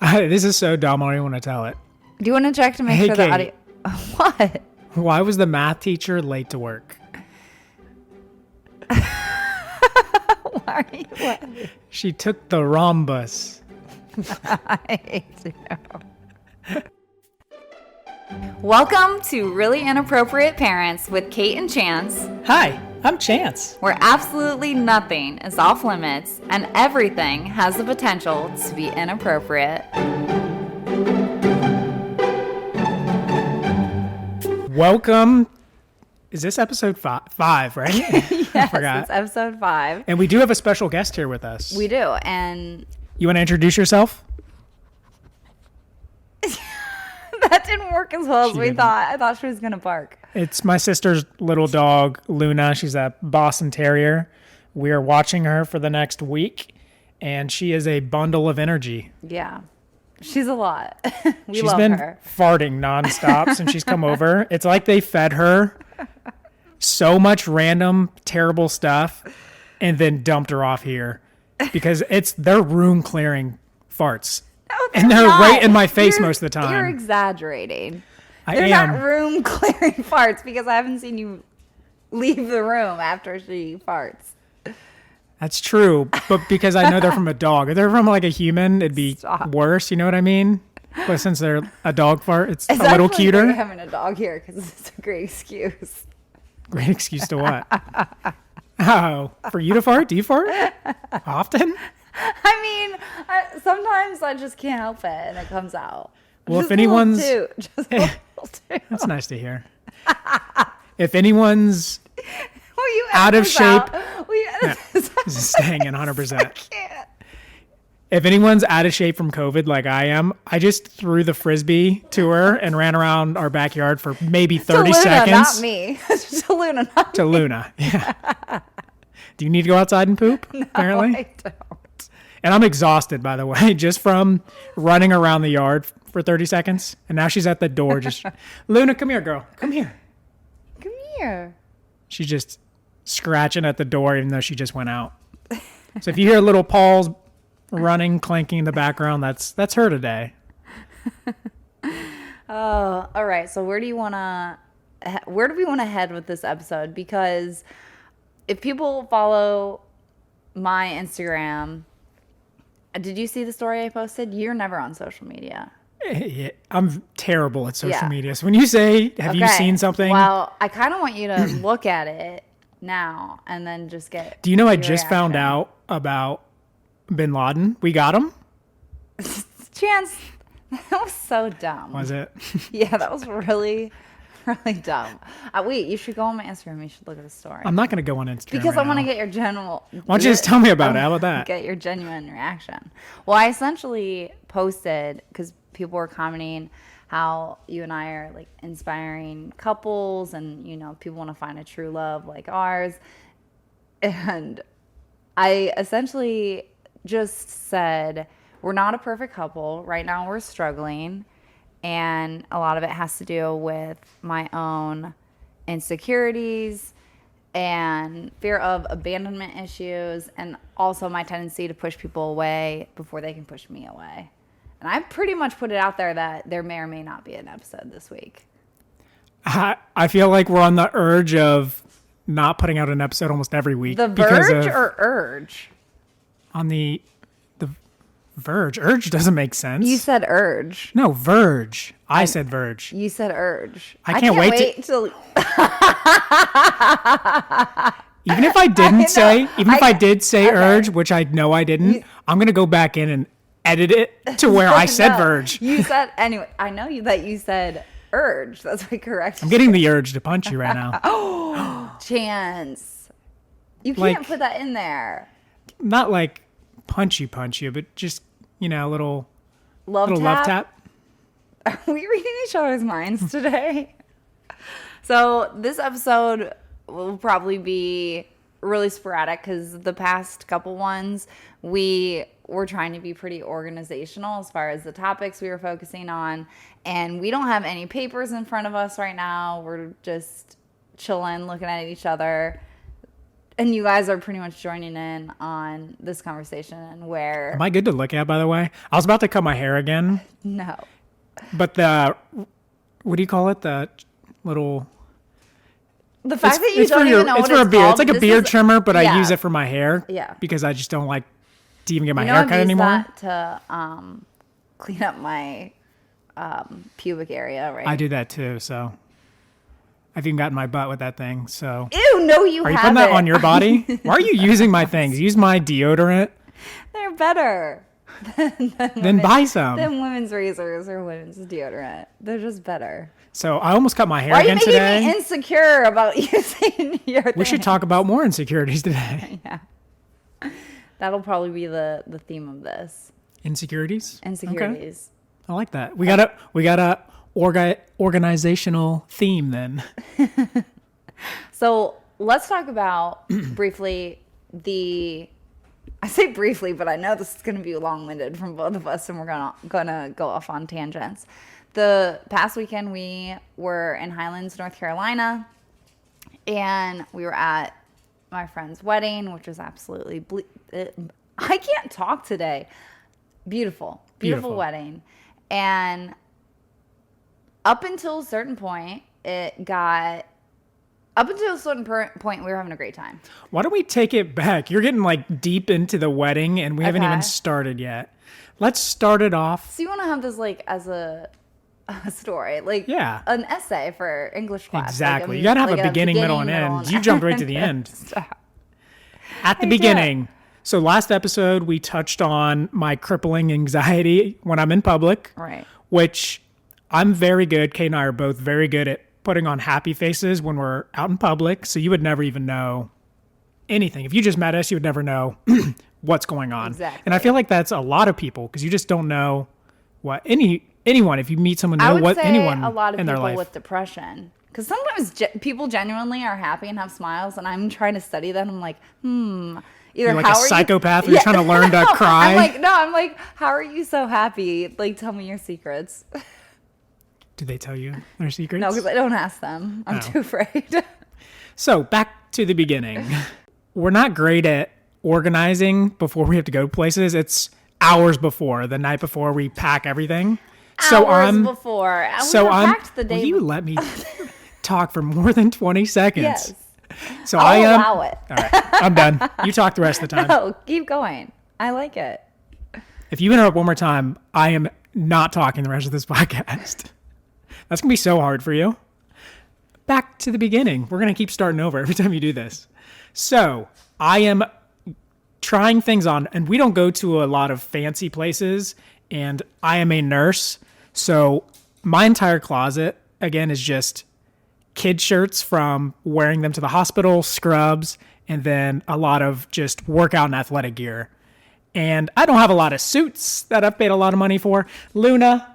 This is so dumb. I don't even want to tell it. Do you want to check to make Hey, sure the Kate. audio... What? Why was the math teacher late to work? Why are you laughing? She took the rhombus. I hate you. Welcome to Really Inappropriate Parents with Kate and Chance, Hi, I'm Chance. where absolutely nothing is off limits and everything has the potential to be inappropriate. Welcome. Is this episode five, right? Yes, it's episode 5. And we do have a special guest here with us. We do, and You want to introduce yourself? that didn't work as well as She we didn't. thought. I thought she was going to bark. It's my sister's little dog, Luna. She's a Boston Terrier. We are watching her for the next week, and she is a bundle of energy. Yeah, she's a lot. We She's love been her. farting nonstop since she's come over. It's like they fed her so much random, terrible stuff and then dumped her off here because they're room clearing farts. No, And they're not. right in my face You're- most of the time. You're exaggerating. I They're am. not room clearing farts because I haven't seen you leave the room after she farts. That's true, but because I know they're from a dog. If they're from like a human, it'd be Stop. worse. You know what I mean? But since they're a dog fart, it's a It's little actually cuter. great having a dog here because it's a great excuse. Great excuse to what? Oh, for you to fart? Do you fart often? I mean, sometimes I just can't help it and it comes out. Well, Just if anyone's- a little toot, just a little toot. That's nice to hear. If anyone's Will you out edit of this shape- out? Will you edit this out? this is staying in 100%. Can't. If anyone's out of shape from COVID like I am, I just threw the Frisbee to her and ran around our backyard for maybe 30 to Luna, seconds. not me. to Luna, not To Luna. Yeah. Do you need to go outside and poop? Apparently. I don't. And I'm exhausted, by the way, just from running around the yard for 30 seconds. And now she's at the door just, Luna, come here, girl. Come here. Come here. She's just scratching at the door even though she just went out. So if you hear little paws running, clanking in the background, that's her today. Oh, all right. So where do we want to head with this episode? Because if people follow my Instagram, did you see the story I posted? You're never on social media. Yeah, I'm terrible at social Yeah. media. So when you say, have you Okay. seen something? Well, I kind of want you to look at it now and then just get. Do you know I your just found reaction. out about Bin Laden? We got him? Chance, that was so dumb. Was it? Yeah, that was really, really dumb. Wait, you should go on my Instagram. You should look at the story. I'm not going to go on Instagram Because right I want to now. get your general. Why don't you just tell me about it? How about that? Get your genuine reaction. Well, I essentially posted because people were commenting how you and I are like inspiring couples, and people want to find a true love like ours. And I essentially just said we're not a perfect couple right now. We're struggling, and a lot of it has to do with my own insecurities and fear of abandonment issues, and also my tendency to push people away before they can push me away. And I pretty much put it out there that there may or may not be an episode this week. I feel like we're on the urge of not putting out an episode almost every week. The because verge of- or urge? on the verge. Urge doesn't make sense. You said urge. No, verge. I said verge. You said urge. I can't wait till. Even if I didn't know. say, even if I did say Okay. urge, which I know I didn't, I'm going to go back in and edit it to where I said No, verge. You said anyway. I know that you said urge. That's why correct. I'm getting the urge to punch you right now. Chance. You Like- can't put that in there. Not like punch you, but just, a little Love love tap. Are we reading each other's minds today? So this episode will probably be really sporadic because the past couple ones we were trying to be pretty organizational as far as the topics we were focusing on, and we don't have any papers in front of us right now. We're just chilling, looking at each other. And you guys are pretty much joining in on this conversation where... Am I good to look at, by the way? I was about to cut my hair again. No. But what do you call it? The little... The fact that you don't even know what it's for a beard. called, it's like a beard trimmer, but I yeah. use it for my hair. Yeah. Because I just don't like to even get my You know, hair cut I've used anymore. that to clean up my pubic area, right? I do that too, so... I've even gotten my butt with that thing, so... Ew, no, you haven't. Are you putting that on your body? Why are you using my things? Use my deodorant. They're better Then buy some. than women's razors or women's deodorant. They're just better. So I almost cut my hair Why are you again making today. me insecure about using your We should thing? talk about more insecurities today. Yeah. That'll probably be the theme of this. Insecurities? Insecurities. Okay. I like that. We got a organizational theme then. So let's talk about briefly I say briefly, but I know this is going to be long-winded from both of us, and we're gonna go off on tangents. The past weekend, we were in Highlands, North Carolina, and we were at my friend's wedding, which was absolutely I can't talk today. Beautiful wedding, and up until a certain point, we were having a great time. Why don't we take it back? You're getting like deep into the wedding and we haven't even started yet. Let's start it off. So you want to have this like as a story, like an essay for English class. Exactly. You got to have a beginning, middle, and end. You jumped right to the end. At the beginning. So last episode, we touched on my crippling anxiety when I'm in public. Right. Which I'm very good. Kate and I are both very good at putting on happy faces when we're out in public. So you would never even know anything. If you just met us, you would never know what's going on. Exactly. And I feel like that's a lot of people because you just don't know what anyone, if you meet someone, know what anyone a lot of in their people life. with depression. Because sometimes people genuinely are happy and have smiles, and I'm trying to study that. I'm like, either You're like how a are psychopath you? who's trying to learn to cry. I'm like, how are you so happy? Like, tell me your secrets. Did they tell you their secrets? No, because I don't ask them. I'm too afraid. So back to the beginning. We're not great at organizing before we have to go places. It's hours before, the night before we pack everything. Hours before. Packed the day. Will you let me talk for more than 20 seconds? Yes. So I'll allow it. All right, I'm done. You talk the rest of the time. No, keep going. I like it. If you interrupt one more time, I am not talking the rest of this podcast. That's going to be so hard for you. Back to the beginning. We're going to keep starting over every time you do this. So I am trying things on, and we don't go to a lot of fancy places, and I am a nurse. So my entire closet, again, is just kid shirts from wearing them to the hospital, scrubs, and then a lot of just workout and athletic gear. And I don't have a lot of suits that I've paid a lot of money for. Luna.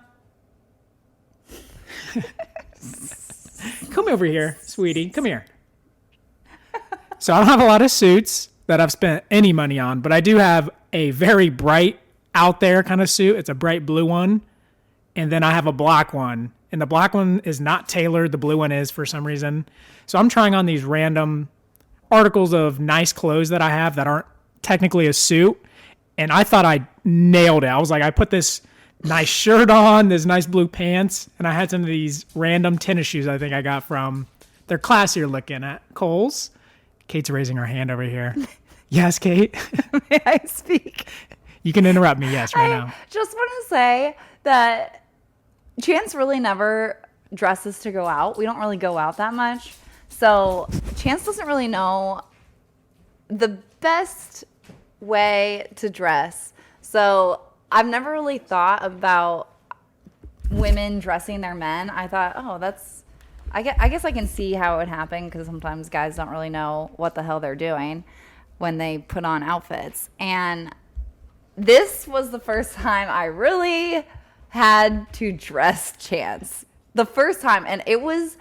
Come over here, sweetie. Come here. So I don't have a lot of suits that I've spent any money on, but I do have a very bright out there kind of suit. It's a bright blue one. And then I have a black one. And the black one is not tailored. The blue one is for some reason. So I'm trying on these random articles of nice clothes that I have that aren't technically a suit. And I thought I nailed it. I was like, I put this nice shirt on, this nice blue pants, and I had some of these random tennis shoes I think I got from, they're classier looking at Kohl's. Kate's raising her hand over here. Yes, Kate? May I speak? You can interrupt me, yes, right now. Just want to say that Chance really never dresses to go out. We don't really go out that much. So Chance doesn't really know the best way to dress. So I've never really thought about women dressing their men. I thought, I guess I can see how it would happen because sometimes guys don't really know what the hell they're doing when they put on outfits. And this was the first time I really had to dress Chance. The first time. And it was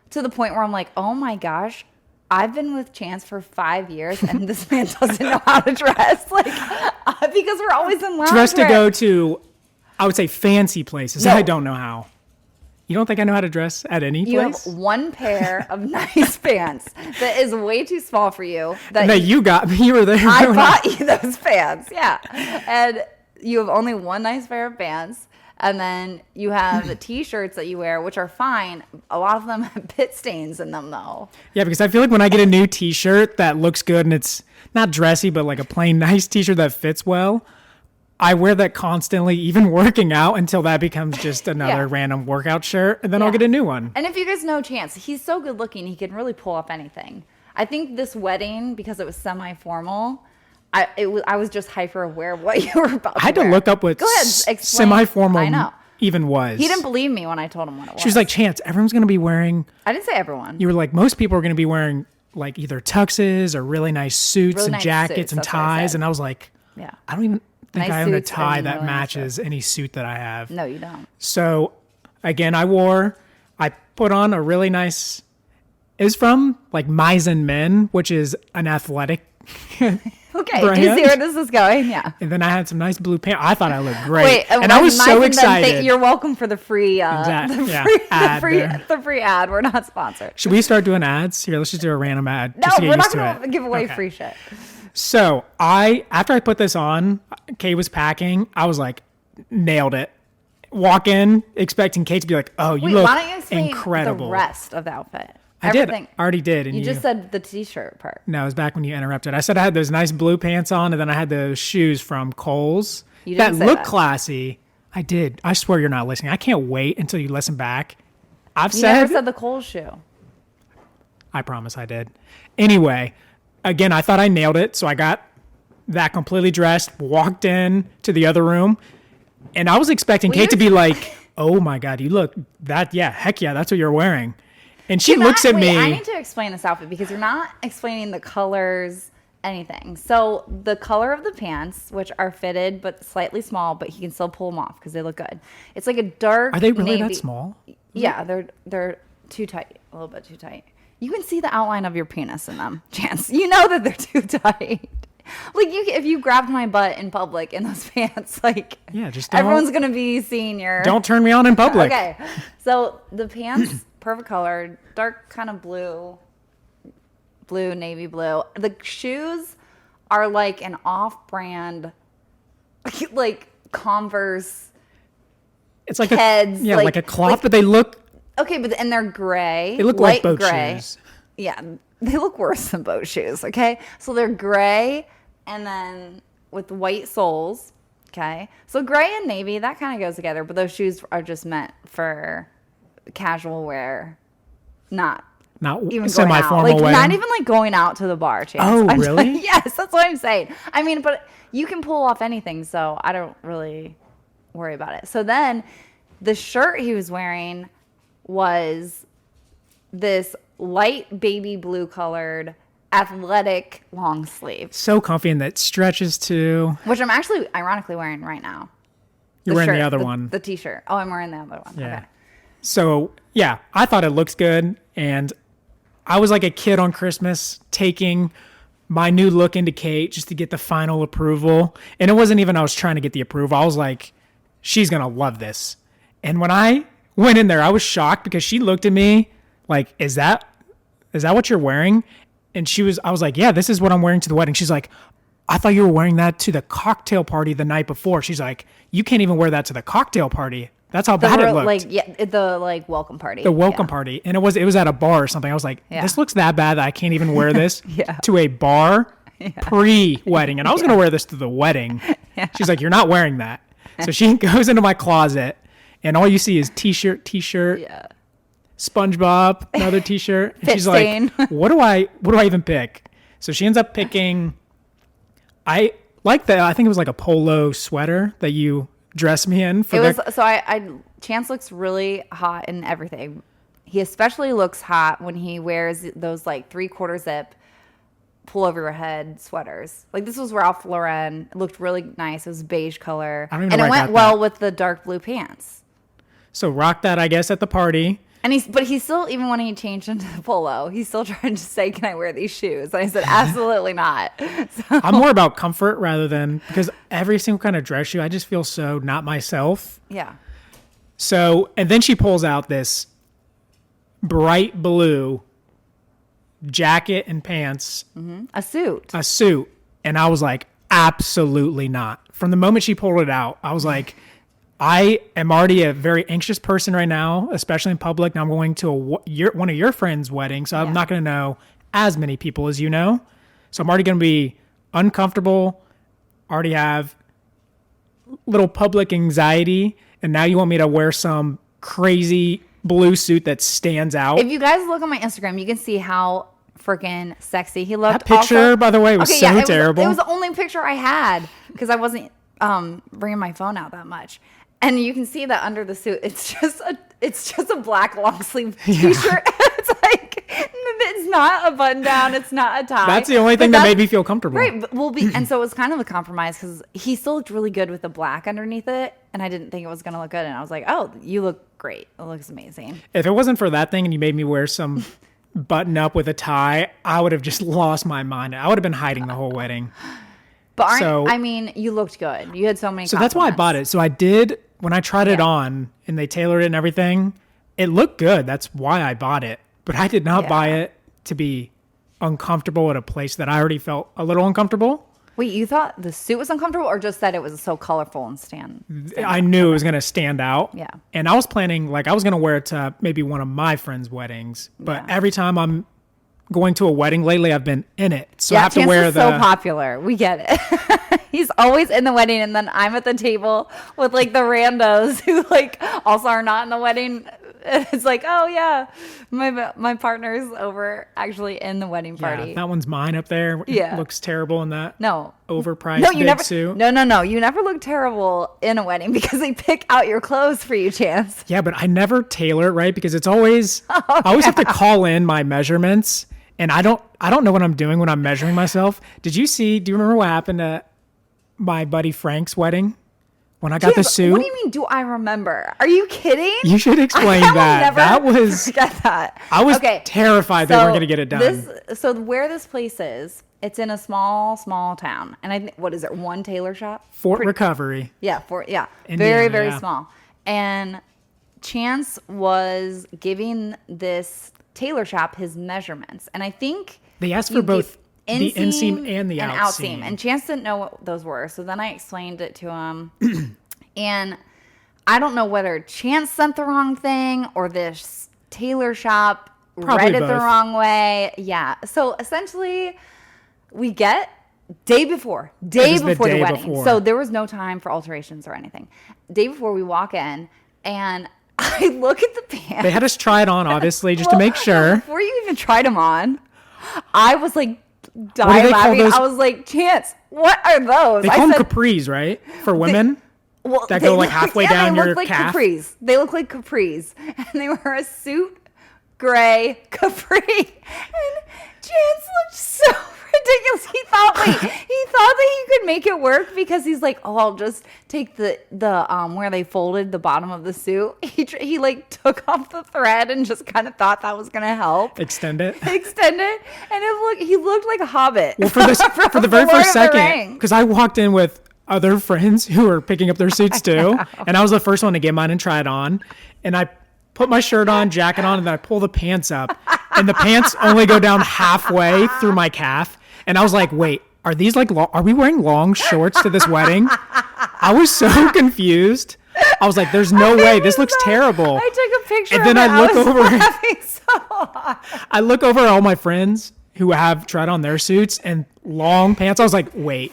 to the point where I'm like, oh my gosh, I've been with Chance for 5 years and this man doesn't know how to dress. Like, because we're always in loungewear. Dressed to go to, I would say, fancy places. No. I don't know how. You don't think I know how to dress at any You place? have one pair of nice pants that is way too small for you. That you got me. You were there. I bought you those pants. Yeah. And you have only one nice pair of pants. And then you have the t-shirts that you wear, which are fine. A lot of them have pit stains in them, though. Yeah, because I feel like when I get a new t-shirt that looks good and it's not dressy, but like a plain nice t-shirt that fits well, I wear that constantly, even working out, until that becomes just another random workout shirt. And then I'll get a new one. And if you guys know Chance, he's so good looking, he can really pull off anything. I think this wedding, because it was semi-formal, I was just hyper aware of what you were about to I had to wear. look up what Go ahead, explain. semi-formal even was. He didn't believe me when I told him what it was. She was like, Chance, everyone's going to be wearing... I didn't say everyone. You were like, most people are going to be wearing like either tuxes or really nice suits and jackets and ties. And I was like, I don't even think I own a tie that really matches any suit that I have. No, you don't. So again, I put on a really nice... It was from like Meissen Men, which is an athletic... Okay, brand. do you see where this is going? Yeah. And then I had some nice blue pants. I thought I looked great. Wait, and I was so excited. You're welcome for the free, ad. The free ad. We're not sponsored. Should we start doing ads? Here, let's just do a random ad. No, we're not going to give away free shit. So after I put this on, Kate was packing. I was like, nailed it. Walk in expecting Kate to be like, oh, you look why don't you explain incredible. The rest of the outfit. I already did. And you just said the t-shirt part. No, it was back when you interrupted. I said I had those nice blue pants on, and then I had those shoes from Kohl's that look classy. I did. I swear you're not listening. I can't wait until you listen back. You never said the Kohl's shoe. I promise I did. Anyway, again, I thought I nailed it, so I got that completely dressed, walked in to the other room, and I was expecting Kate to be like, oh my God, you look that, heck yeah, that's what you're wearing. And she looks at me. I need to explain this outfit because you're not explaining the colors, anything. So the color of the pants, which are fitted but slightly small, but he can still pull them off because they look good. It's like a dark. Are they really navy. that small? Yeah, they're too tight, a little bit too tight. You can see the outline of your penis in them, Chance. You know that they're too tight. Like if you grabbed my butt in public in those pants, like just everyone's gonna be seeing your. Don't turn me on in public. Okay, so the pants. Perfect color, dark kind of blue, navy blue. The shoes are like an off-brand, like Converse. It's like Keds, like a cloth, but they look okay. And they're gray. They look light like boat gray. shoes. Yeah, they look worse than boat shoes. Okay, so they're gray, and then with white soles. Okay, so gray and navy that kind of goes together, but those shoes are just meant for casual wear, not even semi-formal like not even like going out to the bar. Chance. Oh, really? Yes, that's what I'm saying. I mean, but you can pull off anything, so I don't really worry about it. So then the shirt he was wearing was this light baby blue colored athletic long sleeve, so comfy, and that stretches too, which I'm actually ironically wearing right now. You're wearing the other one, the t-shirt. Oh, I'm wearing the other one. Yeah. Okay. So, I thought it looks good, and I was like a kid on Christmas taking my new look into Kate just to get the final approval. And it wasn't even I was trying to get the approval. I was like, she's going to love this. And when I went in there, I was shocked because she looked at me like, is that what you're wearing? And I was like, yeah, this is what I'm wearing to the wedding. She's like, I thought you were wearing that to the cocktail party the night before. She's like, you can't even wear that to the cocktail party. That's how bad it looked. The welcome party. The welcome party. And it was at a bar or something. I was like, this looks that bad that I can't even wear this to a bar pre-wedding. And I was going to wear this to the wedding. Yeah. She's like, you're not wearing that. So she goes into my closet, and all you see is t-shirt, SpongeBob, another t-shirt. And she's like, what do I even pick? So she ends up picking, I think it was like a polo sweater that you dress me in for Chance looks really hot in everything. He especially looks hot when he wears those like 3/4 zip pull over your head sweaters. Like this was Ralph Lauren. It looked really nice. It was beige color. I don't even know it went well with the dark blue pants. So rock that, I guess, at the party. And he still, even when he changed into the polo, he's still trying to say, can I wear these shoes? And I said, absolutely not. So, I'm more about comfort rather than, because every single kind of dress shoe, I just feel so not myself. Yeah. So, and then she pulls out this bright blue jacket and pants, A suit. a suit. And I was like, absolutely not. From the moment she pulled it out, I was like, I am already a very anxious person right now, especially in public. Now I'm going to one of your friends' weddings, so I'm not going to know as many people as you know. So I'm already going to be uncomfortable, already have little public anxiety, and now you want me to wear some crazy blue suit that stands out. If you guys look on my Instagram, you can see how freaking sexy he looked. That picture, also, by the way, was terrible. It was the only picture I had because I wasn't bringing my phone out that much. And you can see that under the suit, it's just a black long sleeve t-shirt. It's like, it's not a button down, it's not a tie. That's the only thing that made me feel comfortable. Right. But and so it was kind of a compromise because he still looked really good with the black underneath it, and I didn't think it was gonna look good. And I was like, oh, you look great. It looks amazing. If it wasn't for that thing and you made me wear some button up with a tie, I would have just lost my mind. I would have been hiding the whole wedding. But I mean, you looked good. You had so many. So that's why I bought it. So I did, when I tried it on and they tailored it and everything, it looked good. That's why I bought it. But I did not buy it to be uncomfortable at a place that I already felt a little uncomfortable. Wait, you thought the suit was uncomfortable or just that it was so colorful and stand I knew it was going to stand out. Yeah. And I was planning, like, I was going to wear it to maybe one of my friends' weddings. But every time I'm going to a wedding lately, I've been in it. So I have to wear the... so popular. We get it. He's always in the wedding, and then I'm at the table with, like, the randos who, like, also are not in the wedding. And it's like, oh, yeah, my partner's over actually in the wedding party. Yeah, that one's mine up there. It looks terrible in that overpriced suit. No. You never look terrible in a wedding because they pick out your clothes for you, Chance. Yeah, but I never tailor it right because it's always, I always have to call in my measurements, and I don't know what I'm doing when I'm measuring myself. Do you remember what happened at my buddy Frank's wedding? When I got the suit. What do you mean, do I remember? Are you kidding? You should explain that. That was... Forget that. I was terrified they weren't going to get it done. So where this place is, it's in a small town. And I think, what is it, one tailor shop? Fort Recovery. Yeah, Indiana, very small. And Chance was giving this tailor shop his measurements. And I think... They asked for both the inseam and the outseam. And Chance didn't know what those were. So then I explained it to him. And I don't know whether Chance sent the wrong thing or this tailor shop read it the wrong way. Yeah. So essentially, we get day before the wedding. So there was no time for alterations or anything. Day before we walk in, and I look at the pants. They had us try it on, obviously, just to make sure. Before you even tried them on, I was like, dying laughing. I was like, Chance, what are those? They call them capris, right? For women? That go like halfway down your calf? Capris. They look like capris. And they were a suit gray capri. And Chance looked so ridiculous. He thought that he could make it work because he's like, oh, I'll just take the where they folded the bottom of the suit. He like took off the thread and just kind of thought that was gonna help extend it, and he looked like a hobbit. Well, for the very first second, because I walked in with other friends who were picking up their suits too, and I was the first one to get mine and try it on, and I put my shirt on, jacket on, and then I pull the pants up, and the pants only go down halfway through my calf. And I was like, wait, are these like, are we wearing long shorts to this wedding? I was so confused. I was like, there's no way. This looks terrible. I took a picture and then of it. I look over. Laughing so hard. I look over at all my friends who have tried on their suits and long pants. I was like, wait,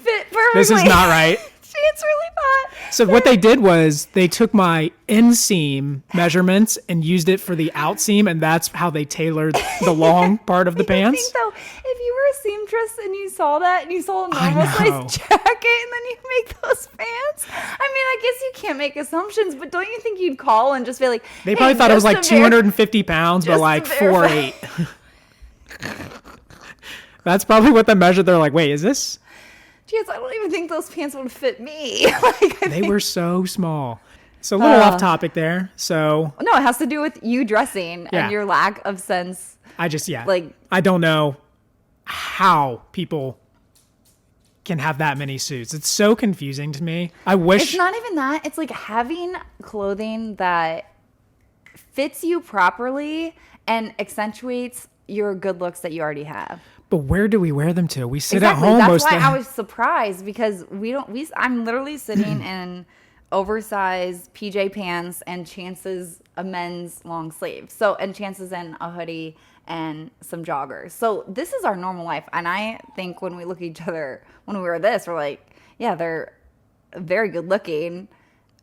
this is not right. It's really not. So what they did was they took my inseam measurements and used it for the outseam, and that's how they tailored the long part of the pants. I think though, if you were a seamstress and you saw that and you saw a normal size jacket and then you make those pants, I mean, I guess you can't make assumptions, but don't you think you'd call and just be like, they probably thought it was like 250 pounds, but like 4'8". That's probably what they measured. They're like, wait, is this? Jeez, I don't even think those pants would fit me. They were so small. So a little off topic there. So no, it has to do with you dressing and your lack of sense. I don't know how people can have that many suits. It's so confusing to me. I wish. It's not even that. It's like having clothing that fits you properly and accentuates your good looks that you already have. But where do we wear them to? We sit Exactly. at home That's most why of the I was surprised because I'm literally sitting in oversized PJ pants and Chance's a men's long sleeve. So, and Chance's in a hoodie and some joggers. So this is our normal life. And I think when we look at each other, when we wear this, we're like, yeah, they're very good looking.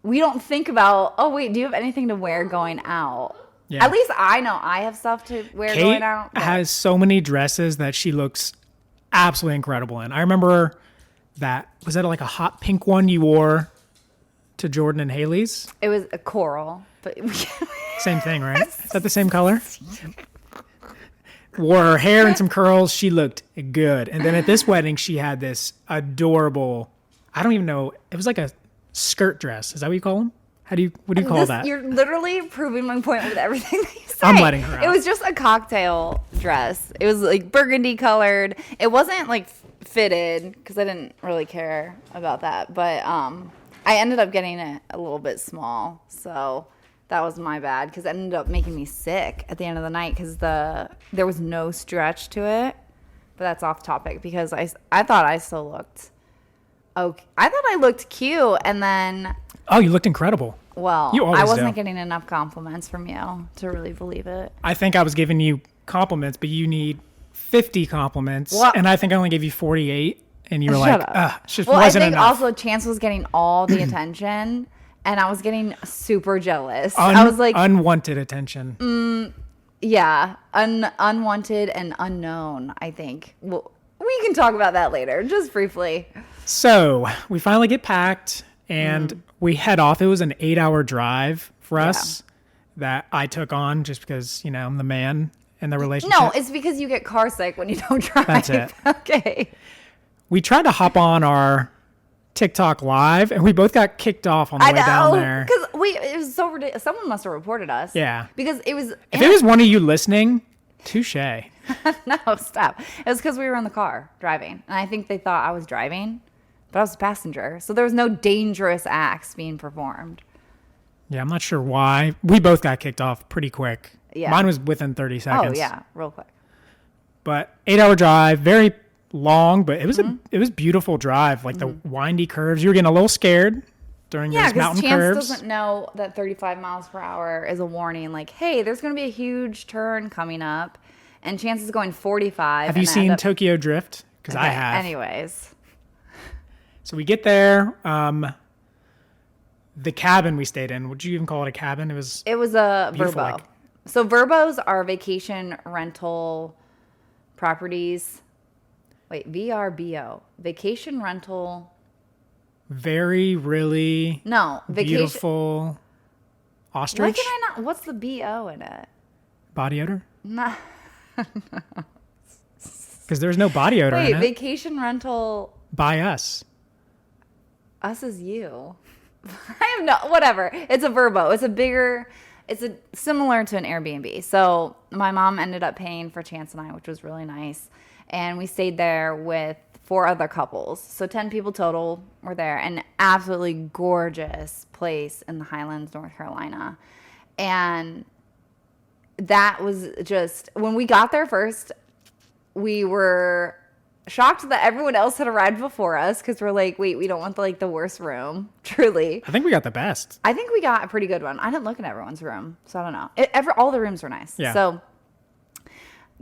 We don't think about, oh, wait, do you have anything to wear going out? Yeah. At least I know I have stuff to wear Kate going out. Kate has so many dresses that she looks absolutely incredible in. I remember was that like a hot pink one you wore to Jordan and Haley's? It was a coral. But same thing, right? Is that the same color? Wore her hair and some curls. She looked good. And then at this wedding, she had this adorable, I don't even know, it was like a skirt dress. Is that what you call them? What do you call that? You're literally proving my point with everything that you say. I'm letting her out. It was just a cocktail dress. It was like burgundy colored. It wasn't like fitted because I didn't really care about that. But I ended up getting it a little bit small. So that was my bad because it ended up making me sick at the end of the night because there was no stretch to it. But that's off topic because I thought I still looked okay. I thought I looked cute and then... Oh, you looked incredible. Well, you always I wasn't do. getting enough compliments from you to really believe it. I think I was giving you compliments, but you need 50 compliments. What? And I think I only gave you 48. And you were Shut like, up. it just well, wasn't I think enough. also Chance was getting all the attention, and I was getting super jealous. I was like... Unwanted attention. Yeah, unwanted and unknown, I think. Well, we can talk about that later, just briefly. So we finally get packed and we head off. It was an 8-hour drive for us that I took on just because, I'm the man in the relationship. No, it's because you get car sick when you don't drive. That's it. Okay. We tried to hop on our TikTok live and we both got kicked off on the way down there. Because it was so ridiculous. Someone must have reported us. Yeah. Because it was... If it was one of you listening, touche. No, stop. It was because we were in the car driving. And I think they thought I was driving, but I was a passenger. So there was no dangerous acts being performed. Yeah, I'm not sure why. We both got kicked off pretty quick. Yeah. Mine was within 30 seconds. Oh, yeah. Real quick. But 8-hour drive, very long, but it was beautiful drive. Like the windy curves. You were getting a little scared during those mountain Chance curves. doesn't know that 35 miles per hour is a warning. Like, hey, there's going to be a huge turn coming up. And Chance is going 45. Have you seen Tokyo Drift? Because I have. Anyways. So we get there. The cabin we stayed in, would you even call it a cabin? It was a beautiful, Verbo. So Verbos are vacation rental properties. Wait, VRBO. Vacation rental. Very, really beautiful ostrich. Why can I not? What's the BO in it? Body odor? Nah. Because there's no body odor in it. Vacation rental. By us. Us is you. I have no, whatever. It's a Verbo. It's similar to an Airbnb. So my mom ended up paying for Chance and I, which was really nice. And we stayed there with 4 other couples. So 10 people total were there. An absolutely gorgeous place in the Highlands, North Carolina. And that was just, when we got there first, we were shocked that everyone else had arrived before us because we're like, wait, we don't want the worst room. Truly. I think we got the best. I think we got a pretty good one. I didn't look at everyone's room, so I don't know. All the rooms were nice. Yeah. So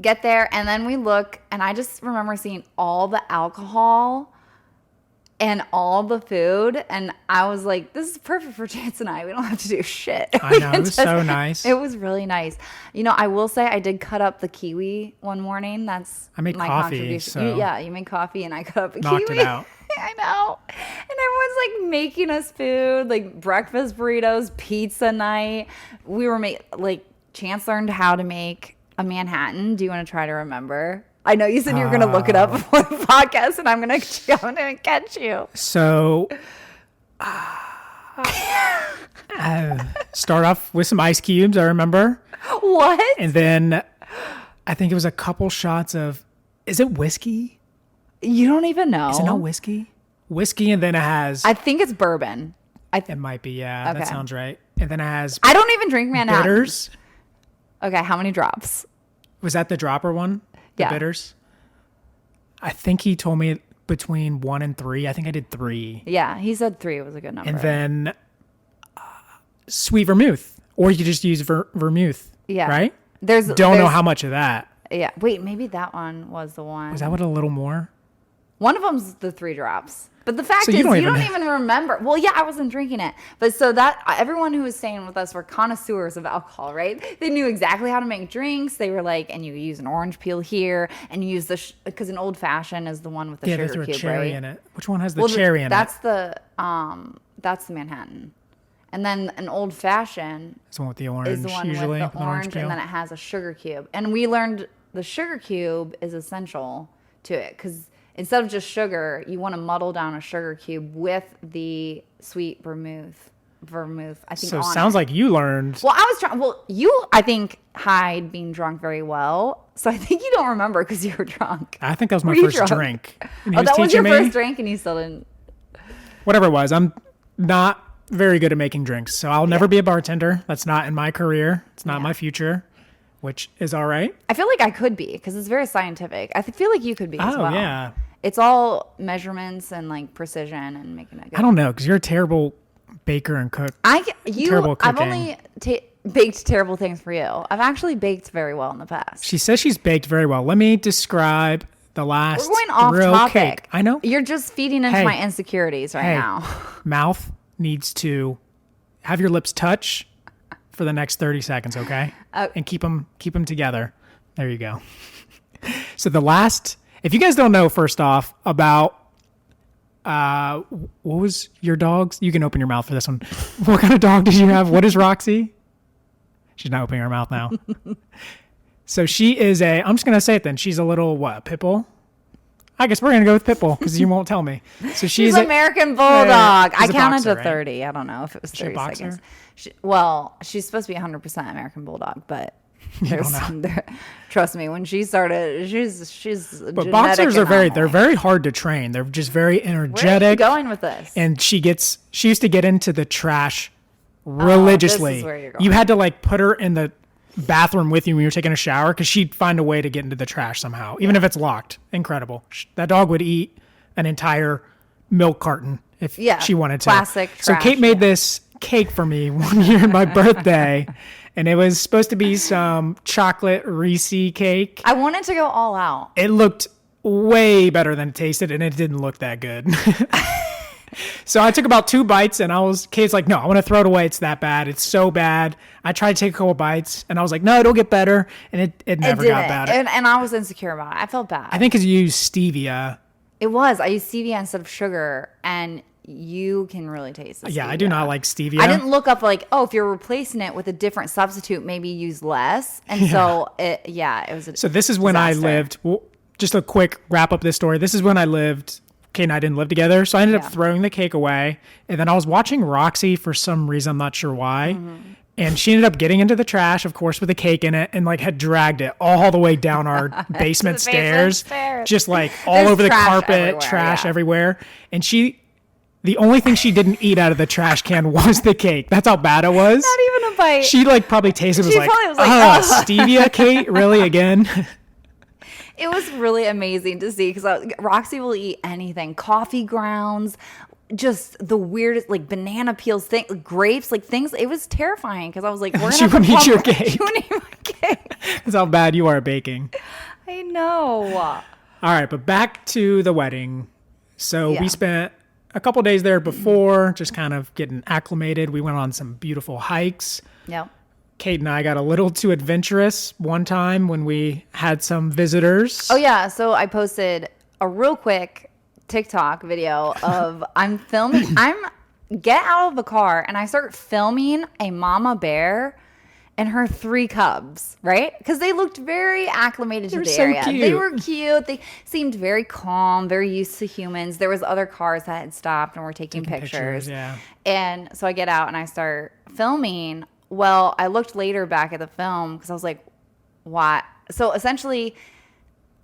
get there, and then we look, and I just remember seeing all the alcohol and all the food, and I was like, this is perfect for Chance and I. We don't have to do shit. I know. It was so nice. It was really nice. I will say I did cut up the kiwi one morning. That's I made my coffee, contribution. so You made coffee, and I cut up a knocked kiwi. it out. I know. And everyone's like making us food, like breakfast burritos, pizza night. We were Chance learned how to make a Manhattan. Do you want to try to remember? I know you said you were going to look it up before the podcast, and I'm going to catch you. So, start off with some ice cubes, I remember. What? And then I think it was a couple shots of, is it whiskey? You don't even know. Is it not whiskey? Whiskey, and then it has. I think it's bourbon. It might be, yeah. Okay. That sounds right. And then it has I don't even drink Manhattan. bitters. Okay, how many drops? Was that the dropper one? The Yeah. bitters? I think he told me between 1 and 3. I think I did 3. Yeah, he said 3 was a good number. And then sweet vermouth. Or you could just use vermouth. Yeah. Right? There's Don't know how much of that. Yeah. Wait, maybe that one was the one. Was that what, a little more? One of them's the 3 drops. But the fact So is, you don't don't even- even remember. Well, yeah, I wasn't drinking it. But so that everyone who was staying with us were connoisseurs of alcohol, right? They knew exactly how to make drinks. They were like, and you use an orange peel here, and you use because an old fashioned is the one with the Yeah, they sugar threw a cube, cherry right? in it. Which one has the cherry in it? That's the Manhattan. And then an old fashioned It's the one with the orange, is the one usually. with the orange, peel. and then it has a sugar cube. And we learned the sugar cube is essential to it because instead of just sugar, you want to muddle down a sugar cube with the sweet vermouth. I think. So it on sounds it. like you learned. Well, I was trying. Well, you, I think, hide being drunk very well. So I think you don't remember because you were drunk. I think that was my Were you first drunk? drink. And he Oh, that was your teaching me- first drink, and you still didn't. Whatever it was. I'm not very good at making drinks, so I'll never be a bartender. That's not in my career. It's not my future, which is all right. I feel like I could be because it's very scientific. I feel like you could be as Oh, well. yeah. It's all measurements and like precision and making it good. I don't know, because you're a terrible baker and cook. Terrible I've cooking. only baked terrible things for you. I've actually baked very well in the past. She says she's baked very well. Let me describe the last We're going off real topic. cake. I know. You're just feeding into Hey. my insecurities right Hey, now. mouth needs to have your lips touch for the next 30 seconds, okay? And keep them together. There you go. So if you guys don't know, first off, about what was your dog's? You can open your mouth for this one. What kind of dog did you have? What is Roxy? She's not opening her mouth now. So she is I'm just going to say it then. She's a little, pit bull? I guess we're going to go with pit bull because you won't tell me. So She's American Bulldog. she's I a counted boxer, to right? 30. I don't know if it was she a 30 boxer? seconds. She's supposed to be 100% American Bulldog, but there's trust me, when she started, she's But boxers are they're very hard to train. They're just very energetic. Where are you going with this? And she used to get into the trash religiously. this is where you're going. You had to put her in the bathroom with you when you were taking a shower because she'd find a way to get into the trash somehow, even if it's locked. Incredible. That dog would eat an entire milk carton if she wanted to. Classic So trash, Kate made this cake for me one year on my birthday, and it was supposed to be some chocolate Reese cake. I wanted to go all out. It looked way better than it tasted, and it didn't look that good. So I took about 2 bites, and Kate's like, no, I want to throw it away. It's that bad. It's so bad. I tried to take a couple bites, and I was like, no, it'll get better. And it never got better. And I was insecure about it. I felt bad. I think because you use stevia. It was. I used stevia instead of sugar, and you can really taste the Yeah, stevia. I do not like stevia. I didn't look up if you're replacing it with a different substitute, maybe use less. And so it was a So this is when I disaster. lived. Well, just a quick wrap up this story. This is when I lived. Kate and I didn't live together, so I ended up throwing the cake away. And then I was watching Roxy for some reason, I'm not sure why. Mm-hmm. And she ended up getting into the trash, of course, with the cake in it, and had dragged it all the way down our basement stairs, just all There's over the trash carpet, everywhere, trash yeah. everywhere. And the only thing she didn't eat out of the trash can was the cake. That's how bad it was. Not even a bite. She probably tasted She probably was like, "Oh." stevia, Kate, really again? It was really amazing to see because Roxy will eat anything, coffee grounds, just the weirdest, banana peels, grapes, things. It was terrifying because I was like, we're She gonna wouldn't eat your cake. She wouldn't eat my cake. That's how bad you are at baking. I know. All right, but back to the wedding. So Yeah. we spent a couple days there before, just kind of getting acclimated. We went on some beautiful hikes. Yep. Kate and I got a little too adventurous one time when we had some visitors. Oh yeah, so I posted a real quick TikTok video of I'm get out of the car and I start filming a mama bear and her 3 cubs, right? Because they looked very acclimated to They were the so area. cute. They were cute. They seemed very calm, very used to humans. There was other cars that had stopped and were taking pictures. Yeah. And so I get out and I start filming. Well, I looked later back at the film because I was like, what? So essentially,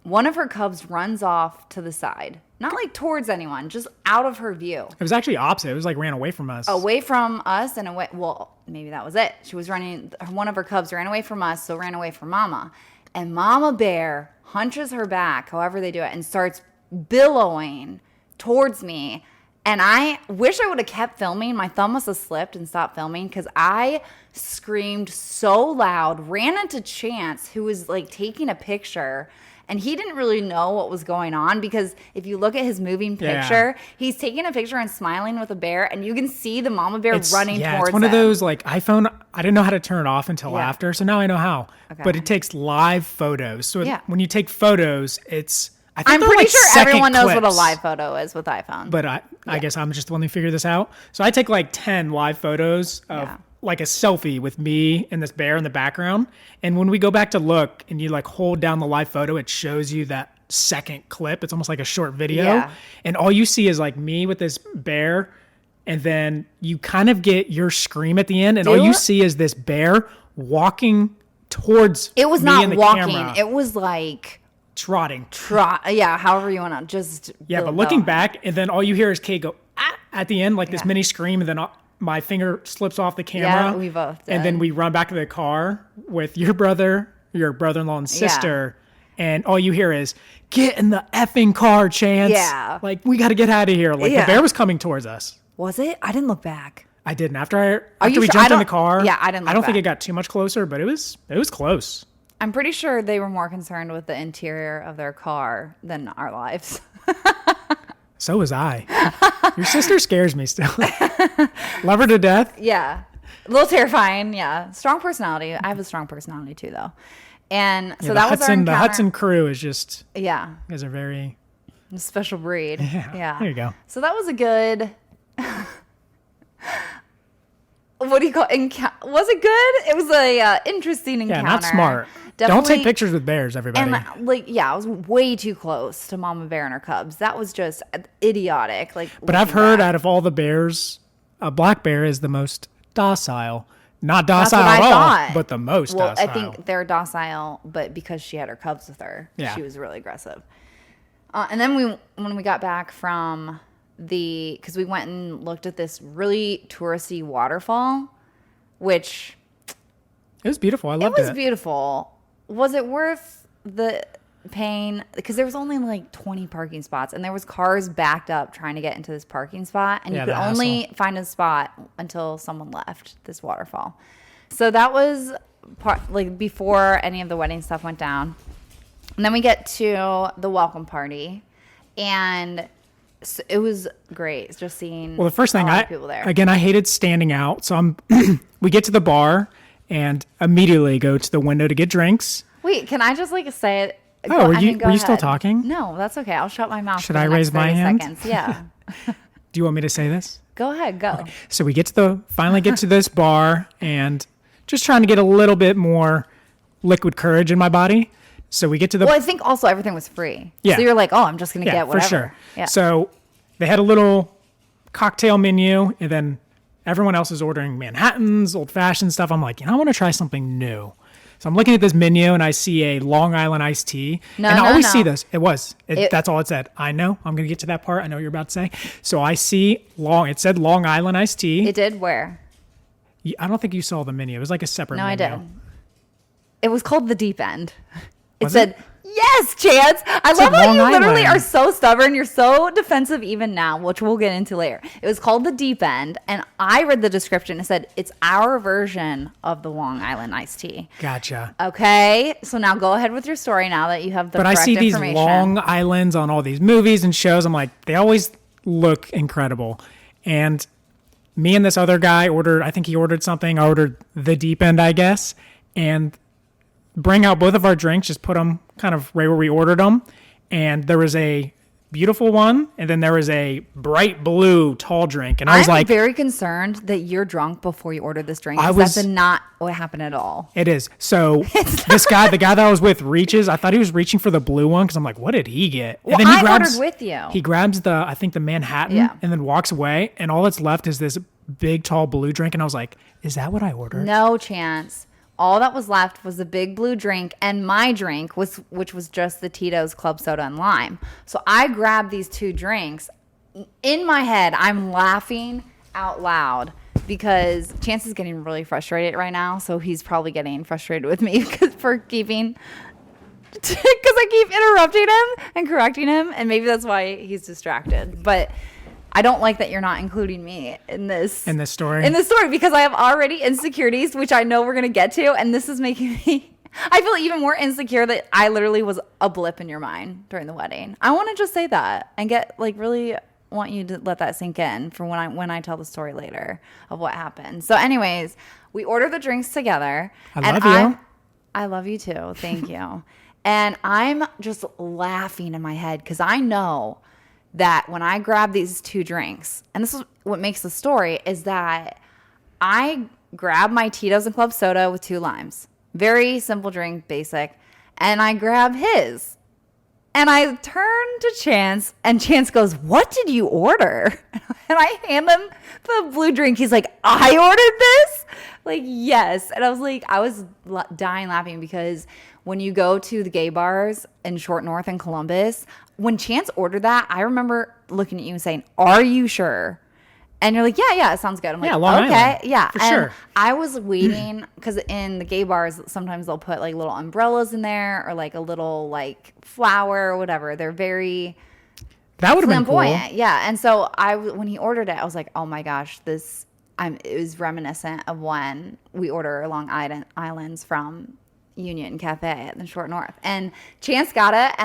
one of her cubs runs off to the side. Not like towards anyone, just out of her view. It was actually opposite. It was like ran away from us. Away from us and away. Well, maybe that was it. She was running. One of her cubs ran away from us, so ran away from Mama. And Mama Bear hunches her back, however they do it, and starts billowing towards me. And I wish I would have kept filming. My thumb must have slipped and stopped filming because I screamed so loud, ran into Chance, who was like taking a picture. And he didn't really know what was going on because if you look at his moving picture, he's taking a picture and smiling with a bear, and you can see the mama bear running towards him. It's one of those like iPhone. I didn't know how to turn it off until after, so now I know how. Okay. But it takes live photos. So when you take photos, I'm pretty like sure everyone knows what a clips. live photo is with iPhone. But I guess I'm just the one who figured this out. So I take like 10 live photos of like a selfie with me and this bear in the background. And when we go back to look and you like hold down the live photo, it shows you that second clip. It's almost like a short video. Yeah. And all you see is like me with this bear. And then you kind of get your scream at the end. And all you see is this bear walking towards It was me not and the walking. camera. It was like... Trotting. Yeah, however you want to just... Yeah, but looking back, and then all you hear is Kay go, ah, at the end, like this mini scream, and then my finger slips off the camera. Yeah, we both did. And then we run back to the car with your brother-in-law and sister, and all you hear is, get in the effing car, Chance. Yeah. Like, we got to get out of here. Like, the bear was coming towards us. Was it? I didn't look back. I didn't. After we jumped in the car, yeah, I didn't look I don't back. think it got too much closer, but it was close. I'm pretty sure they were more concerned with the interior of their car than our lives. So was I. Your sister scares me still. Love her to death. Yeah. A little terrifying. Yeah. Strong personality. I have a strong personality too, though. And so that was our encounter. The Hudson crew is just, yeah. You guys are very... a special breed. Yeah. There you go. So that was a good... What do you call it? Was it good? It was a interesting encounter. Yeah, not smart. Definitely. Don't take pictures with bears, everybody. And I was way too close to Mama Bear and her cubs. That was just idiotic. But I've heard out of all the bears, a black bear is the most docile. Not docile at all, but the most docile. I think they're docile, but because she had her cubs with her, she was really aggressive. And then when we got back from because we went and looked at this really touristy waterfall, which... It was beautiful. I loved it. It was beautiful. Was it worth the pain? Because there was only like 20 parking spots, and there was cars backed up trying to get into this parking spot, and you could only find a spot until someone left this waterfall. So that was before any of the wedding stuff went down. And then we get to the welcome party, and so it was great just seeing the first thing people there. Again, I hated standing out, so we get to the bar and immediately go to the window to get drinks. Wait, can I just say it? Were you still talking? No, that's okay. I'll shut my mouth. Should I raise my hand? Seconds. Yeah. Do you want me to say this? Go ahead. Go. Okay. So we finally get to this bar and just trying to get a little bit more liquid courage in my body. So we get to Well, I think also everything was free. Yeah. So you're like, I'm just going to get whatever. For sure. Yeah. So they had a little cocktail menu, and then everyone else is ordering Manhattans, old-fashioned stuff. I'm like, I want to try something new. So I'm looking at this menu, and I see a Long Island iced tea. I always see this. That's all it said. I know. I'm going to get to that part. I know what you're about to say. So I see it said Long Island iced tea. It did where? I don't think you saw the menu. It was like a separate menu. No, I did. It was called the Deep End. It said, yes, Chance. I love how you literally are so stubborn. You're so defensive even now, which we'll get into later. It was called the Deep End, and I read the description. It said, it's our version of the Long Island iced tea. Gotcha. Okay, so now go ahead with your story now that you have the correct information. But I see these Long Islands on all these movies and shows. I'm like, they always look incredible. And me and this other guy I think he ordered something. I ordered the Deep End, I guess. And bring out both of our drinks, just put them kind of right where we ordered them. And there was a beautiful one, and then there was a bright blue tall drink. And I was like... I'm very concerned that you're drunk before you ordered this drink. That's not what happened at all. It is. So the guy that I was with I thought he was reaching for the blue one, because I'm like, what did he get? Well, and then I ordered with you. He grabs the Manhattan, and then walks away, and all that's left is this big tall blue drink. And I was like, is that what I ordered? No chance. all that was left was the big blue drink and my drink, which was just the Tito's Club Soda and Lime. So I grabbed these 2 drinks. In my head, I'm laughing out loud because Chance is getting really frustrated right now. So he's probably getting frustrated with me for keeping... Because I keep interrupting him and correcting him, and maybe that's why he's distracted. But I don't like that you're not including me in this story. In this story, because I have already insecurities, which I know we're gonna get to, and this is making me. I feel even more insecure that I literally was a blip in your mind during the wedding. I want to just say that and really want you to let that sink in for when I tell the story later of what happened. So, anyways, we order the drinks together. I love you. I love you too. Thank you. And I'm just laughing in my head because I know that when I grab these 2 drinks, and this is what makes the story, is that I grab my Tito's and Club Soda with 2 limes. Very simple drink, basic. And I grab his. And I turn to Chance, and Chance goes, "What did you order?" And I hand him the blue drink. He's like, "I ordered this?" Like, yes. And I was dying laughing because when you go to the gay bars in Short North and Columbus, when Chance ordered that, I remember looking at you and saying, "Are you sure?" And you're like, yeah, it sounds good. I'm like, Long okay, Island, yeah. for And sure. I was waiting because in the gay bars, sometimes they'll put like little umbrellas in there or like a little like flower or whatever. They're very That would have been cool. flamboyant. Yeah. And so when he ordered it, I was like, oh my gosh, it was reminiscent of when we order Long Islands from Union Cafe at the Short North. And Chance got it,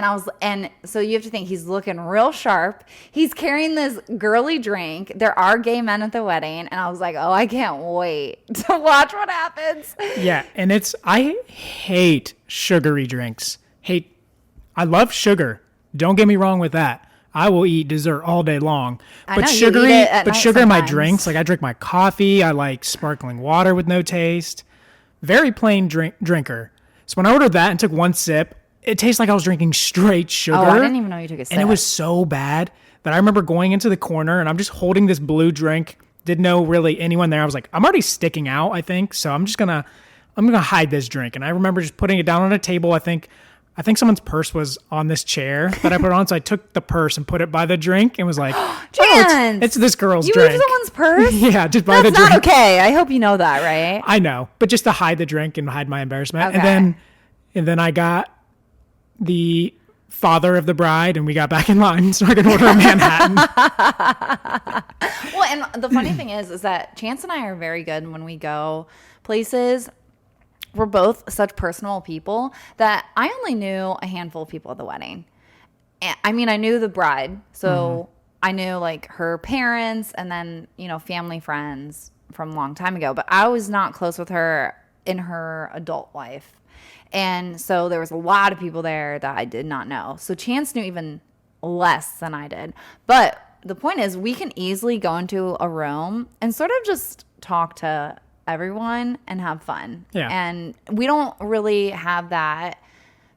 and so you have to think he's looking real sharp. He's carrying this girly drink. There are gay men at the wedding, and I was like, oh, I can't wait to watch what happens. Yeah, and I hate sugary drinks. I love sugar. Don't get me wrong with that. I will eat dessert all day long. I know, you eat it at night sugar in my sometimes. drinks, like I drink my coffee, I like sparkling water with no taste. Very plain drinker. So when I ordered that and took 1 sip, it tastes like I was drinking straight sugar. Oh, I didn't even know you took a sip. And it was so bad that I remember going into the corner and I'm just holding this blue drink. Didn't know really anyone there. I was like, I'm already sticking out, I think. So I'm gonna hide this drink. And I remember just putting it down on a table. I think someone's purse was on this chair that I put on. So I took the purse and put it by the drink and was like, Chance, it's this girl's you drink. moved someone's purse? Yeah, just by the That's drink. not okay. I hope you know that, right? I know, but just to hide the drink and hide my embarrassment. Okay. And then I got the father of the bride and we got back in line so I could order a Manhattan. Well, and the funny thing is that Chance and I are very good when we go places. We're both such personal people that I only knew a handful of people at the wedding. I mean, I knew the bride, so I knew like her parents and then, family friends from a long time ago, but I was not close with her in her adult life. And so there was a lot of people there that I did not know. So Chance knew even less than I did. But the point is, we can easily go into a room and sort of just talk to everyone and have fun. Yeah. And we don't really have that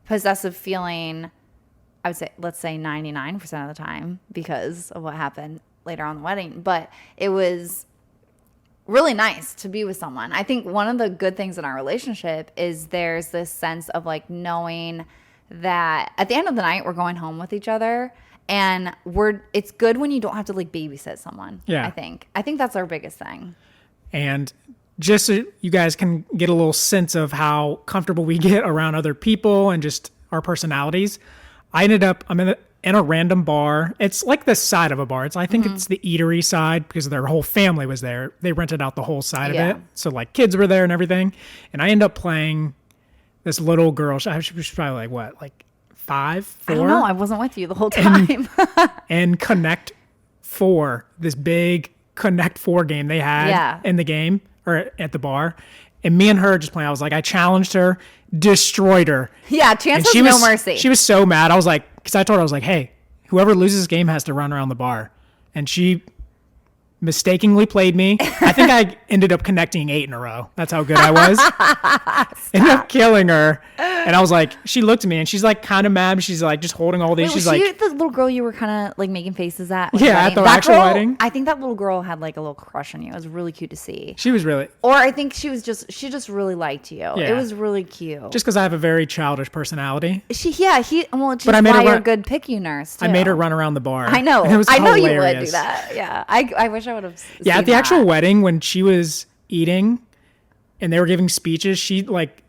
possessive feeling, I would say, let's say 99% of the time because of what happened later on in the wedding. But it was really nice to be with someone. I think one of the good things in our relationship is there's this sense of like knowing that at the end of the night we're going home with each other, and it's good when you don't have to like babysit someone. Yeah. I think that's our biggest thing. And just so you guys can get a little sense of how comfortable we get around other people and just our personalities, I'm in a random bar. It's like the side of a bar. I think it's the eatery side because their whole family was there. They rented out the whole side of it. So like kids were there and everything. And I end up playing this little girl. She was probably like what, like 5, 4? I don't know. I wasn't with you the whole time. And Connect 4, this big Connect 4 game they had in the game or at the bar. And me and her just playing. I was like, I challenged her, destroyed her. Yeah, Chance was no mercy. She was so mad. I was like, because I told her, I was like, hey, whoever loses this game has to run around the bar. And she mistakenly played me. I think I ended up connecting 8 in a row. That's how good I was. Ended up killing her. And I was like, she looked at me and she's like kind of mad. She's like just holding all these. Wait, she's was like, she the little girl you were kind of like making faces at? Yeah, at the actual wedding. I think that little girl had like a little crush on you. It was really cute to see. She was really. Or I think she just really liked you. Yeah. It was really cute. Just because I have a very childish personality. It's just why you're a good PICU nurse too. I made her run around the bar. I know. It was I know hilarious. you would do that. Yeah. I wish I would have. Yeah, at the actual wedding when she was eating and they were giving speeches, she like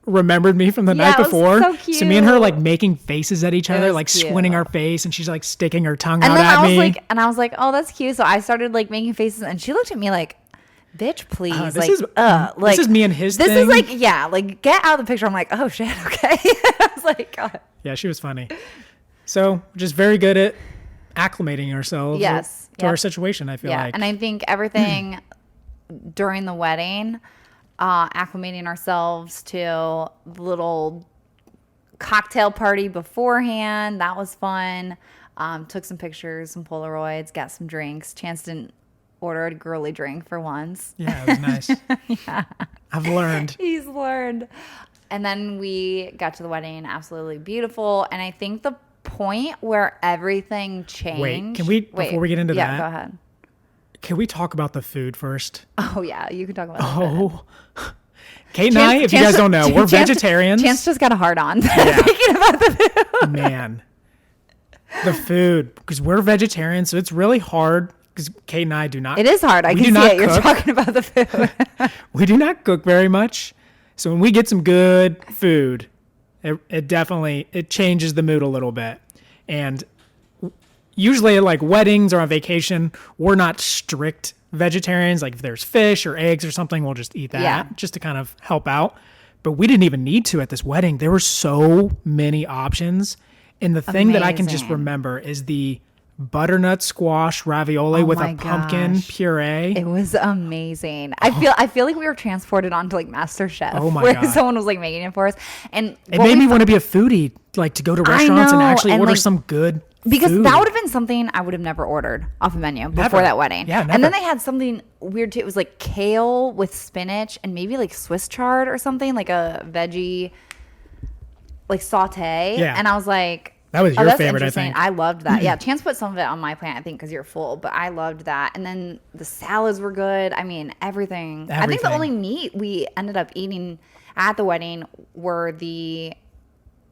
remembered me from the night before. So cute. So me and her like making faces at each other, like cute. squinting our face, and she's like sticking her tongue and out then at me. I was like, oh, that's cute. So I started like making faces, and she looked at me like, bitch, please. This like, is me and his This thing. is like, yeah, like get out of the picture. I'm like, oh shit, okay. I was like, God. Yeah, she was funny. So just very good at acclimating ourselves to our situation, I feel like. And I think everything during the wedding, acclimating ourselves to the little cocktail party beforehand, that was fun. Took some pictures, some Polaroids, got some drinks. Chance didn't order a girly drink for once. Yeah, it was nice. Yeah. I've learned. He's learned. And then we got to the wedding, absolutely beautiful. And I think the point where everything changed. Wait, can we, before we get into that? Yeah, go ahead. Can we talk about the food first? Oh, yeah, you can talk about that. Kate and I, if you guys don't know, we're vegetarians. Chance just got a hard on thinking about the food. Man, the food, because we're vegetarians, so it's really hard. Because Kate and I do not. It is hard. I can see it. You're talking about the food. We do not cook very much. So when we get some good food, it definitely changes the mood a little bit. And usually at like weddings or on vacation, we're not strict vegetarians. Like if there's fish or eggs or something, we'll just eat that just to kind of help out. But we didn't even need to at this wedding. There were so many options. And the thing that I can just remember is the butternut squash ravioli with a pumpkin puree. It was amazing. I feel like we were transported onto like MasterChef. Oh my where God. Someone was like making it for us, and it made me want to be a foodie, like to go to restaurants and actually order like, some good because food. that would have been something I would have never ordered off a menu before that wedding. Yeah, never. And then they had something weird too. It was like kale with spinach and maybe like Swiss chard or something, like a veggie like saute. Yeah. And I was like, that was your favorite, I think. I loved that. Yeah, Chance put some of it on my plate, I think, because you're full. But I loved that. And then the salads were good. I mean, everything. I think the only meat we ended up eating at the wedding were the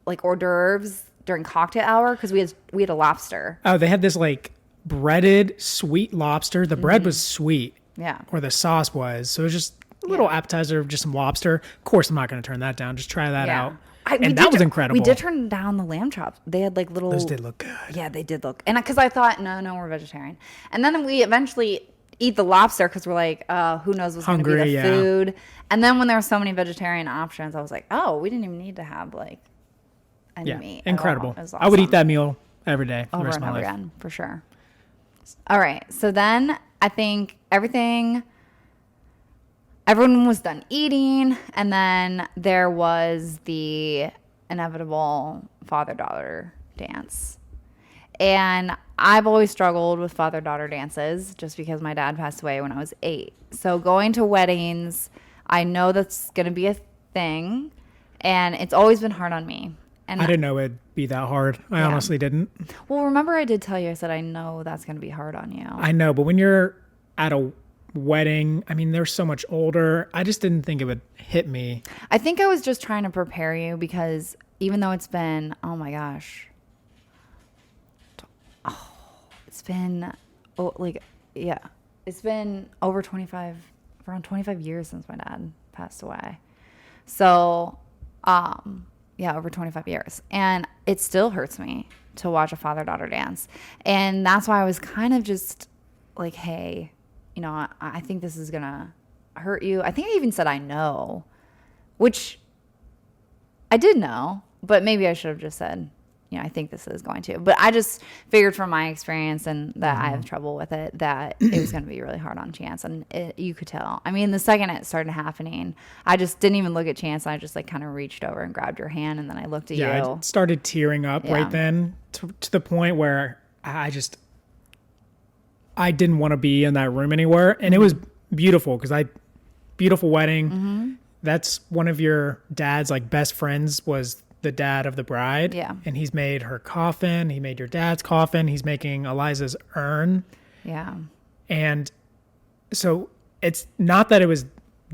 like hors d'oeuvres during cocktail hour because we had a lobster. Oh, they had this like breaded sweet lobster. The bread was sweet. Yeah. Or the sauce was. So it was just a little appetizer of just some lobster. Of course, I'm not going to turn that down. Just try that out. And that was incredible. We did turn down the lamb chops. They had like little. Those did look good. Yeah, they did look. And because I thought, no, we're vegetarian. And then we eventually eat the lobster because we're like, who knows what's going to be the food. And then when there were so many vegetarian options, I was like, oh, we didn't even need to have like any meat. Incredible. Awesome. I would eat that meal every day for the over rest and of my over life. again, for sure. All right. So then I think everyone was done eating. And then there was the inevitable father-daughter dance. And I've always struggled with father-daughter dances just because my dad passed away when I was 8. So going to weddings, I know that's going to be a thing, and it's always been hard on me. And I didn't know it'd be that hard. I honestly didn't. Well, remember I did tell you, I said, I know that's going to be hard on you. I know, but when you're at a wedding, I mean, they're so much older. I just didn't think it would hit me. I think I was just trying to prepare you because even though it's been, oh my gosh, it's been it's been over 25, around 25 years since my dad passed away. So, over 25 years. And it still hurts me to watch a father-daughter dance. And that's why I was kind of just like, hey, I think this is going to hurt you. I think I even said I know, which I did know, but maybe I should have just said, I think this is going to. But I just figured from my experience and that I have trouble with it, that it was going to be really hard on Chance. And you could tell. I mean, the second it started happening, I just didn't even look at Chance. I just like kind of reached over and grabbed your hand, and then I looked at you. Yeah, I started tearing up right then to the point where I just... I didn't want to be in that room anywhere. And it was beautiful because beautiful wedding. That's one of your dad's like best friends was the dad of the bride. Yeah. And he's made her coffin. He made your dad's coffin. He's making Eliza's urn. Yeah. And so it's not that it was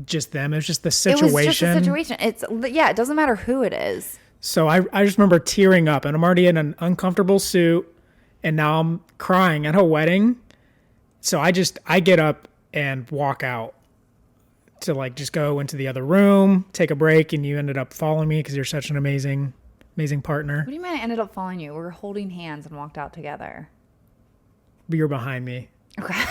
just them. It was just the situation. It was just the situation. It doesn't matter who it is. So I just remember tearing up, and I'm already in an uncomfortable suit, and now I'm crying at a wedding. So I get up and walk out to like just go into the other room, take a break, and you ended up following me because you're such an amazing partner. What do you mean I ended up following you? We were holding hands and walked out together. But you're behind me. Okay.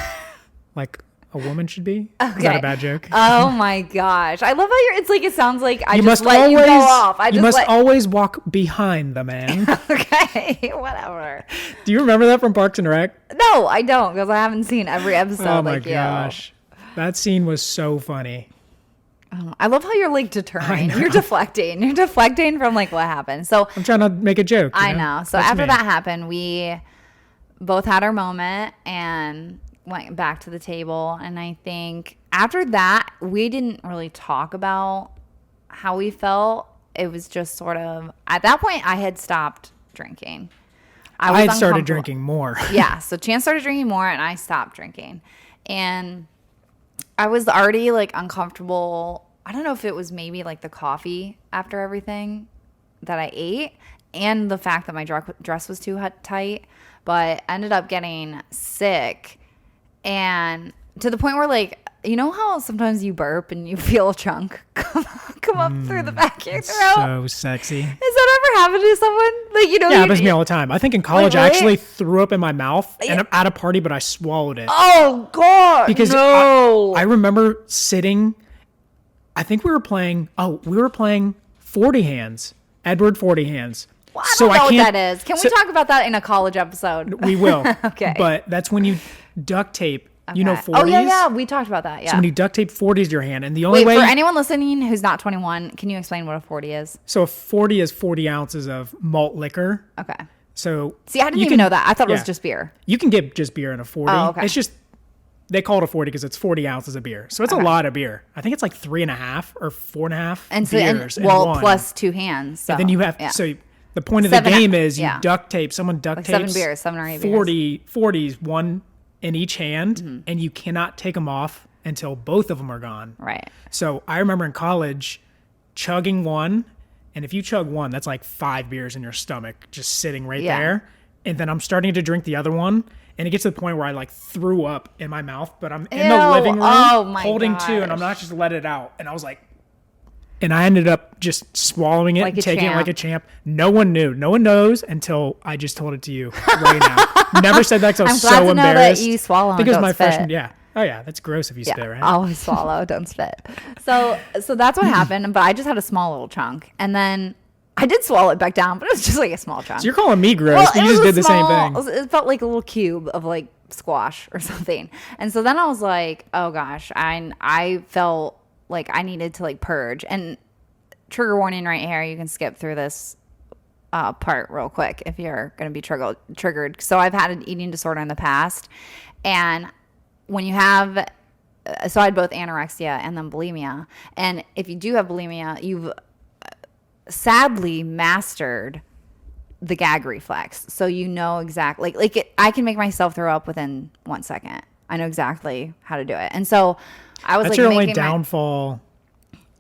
Like a woman should be. Okay. Is that a bad joke? Oh my gosh. I love how it's like, it sounds like I you just must let always, you go off. You must always walk behind the man. Okay, whatever. Do you remember that from Parks and Rec? No, I don't, because I haven't seen every episode Oh my like gosh. That scene was so funny. you. I love how you're like deterring. You're deflecting. You're deflecting from like what happened. So I'm trying to make a joke. I know. So That's after me. that happened, we both had our moment and went back to the table. And I think after that, we didn't really talk about how we felt. It was just sort of, at that point, I had stopped drinking. I had started uncomfortable. drinking more. Yeah. So Chance started drinking more and I stopped drinking. And I was already like uncomfortable. I don't know if it was maybe like the coffee after everything that I ate and the fact that my dress was too tight, but I ended up getting sick, and to the point where like, you know how sometimes you burp and you feel a chunk come up through the back of your throat? So sexy. Has that ever happened to someone? Like, you know, Yeah, it happens to me all the time. I think in college I really? actually threw up in my mouth and at a party, but I swallowed it. Oh God! Because no. I remember sitting, I think we were playing 40 Hands, Edward 40 Hands. Well, I don't know what that is. Can we talk about that in a college episode? We will. Okay. But that's when you duct tape, you know, 40s? Oh, yeah. We talked about that. Yeah. So when you duct tape 40s to your hand, and the only Wait, way... for anyone listening who's not 21, can you explain what a 40 is? So a 40 is 40 ounces of malt liquor. Okay. So See, I didn't even know that. I thought it was yeah. just beer. You can get just beer in a 40. Oh, okay. It's just, they call it a 40 because it's 40 ounces of beer. So it's a lot of beer. I think it's like 3.5 or 4.5 beers in one. Plus 2 hands. So, And then you have, yeah. so the point of the game is you duct tape, someone duct like tapes 7 or 8 40s, one in each hand, Mm-hmm. and you cannot take them off until both of them are gone. Right. So I remember in college chugging one, and if you chug one, that's like 5 beers in your stomach just sitting right there. And then I'm starting to drink the other one, and it gets to the point where I like threw up in my mouth, but I'm in the living room holding two, and I'm not just let it out. And I was like, and I ended up just swallowing it Like and a taking champ. it like a champ. No one knew. No one knows until I just told it to you right now. Never said that because I was I'm glad so to know that embarrassed. you swallow and I think it was don't my spit. freshman. Yeah. Oh yeah, that's gross if you spit, right? Always swallow, don't spit. So that's what happened. But I just had a small little chunk, and then I did swallow it back down, but it was just like a small chunk. So you're calling me gross, but it you just was did the same thing. It felt like a little cube of like squash or something. And so then I was like, oh gosh, I felt like I needed to like purge. And trigger warning right here, you can skip through this part real quick if you're going to be triggered. So I've had an eating disorder in the past, and when you have, so I had both anorexia and then bulimia. And if you do have bulimia, you've sadly mastered the gag reflex. So you know exactly, I can make myself throw up within 1 second. I know exactly how to do it. And so I was That's like, your only making downfall.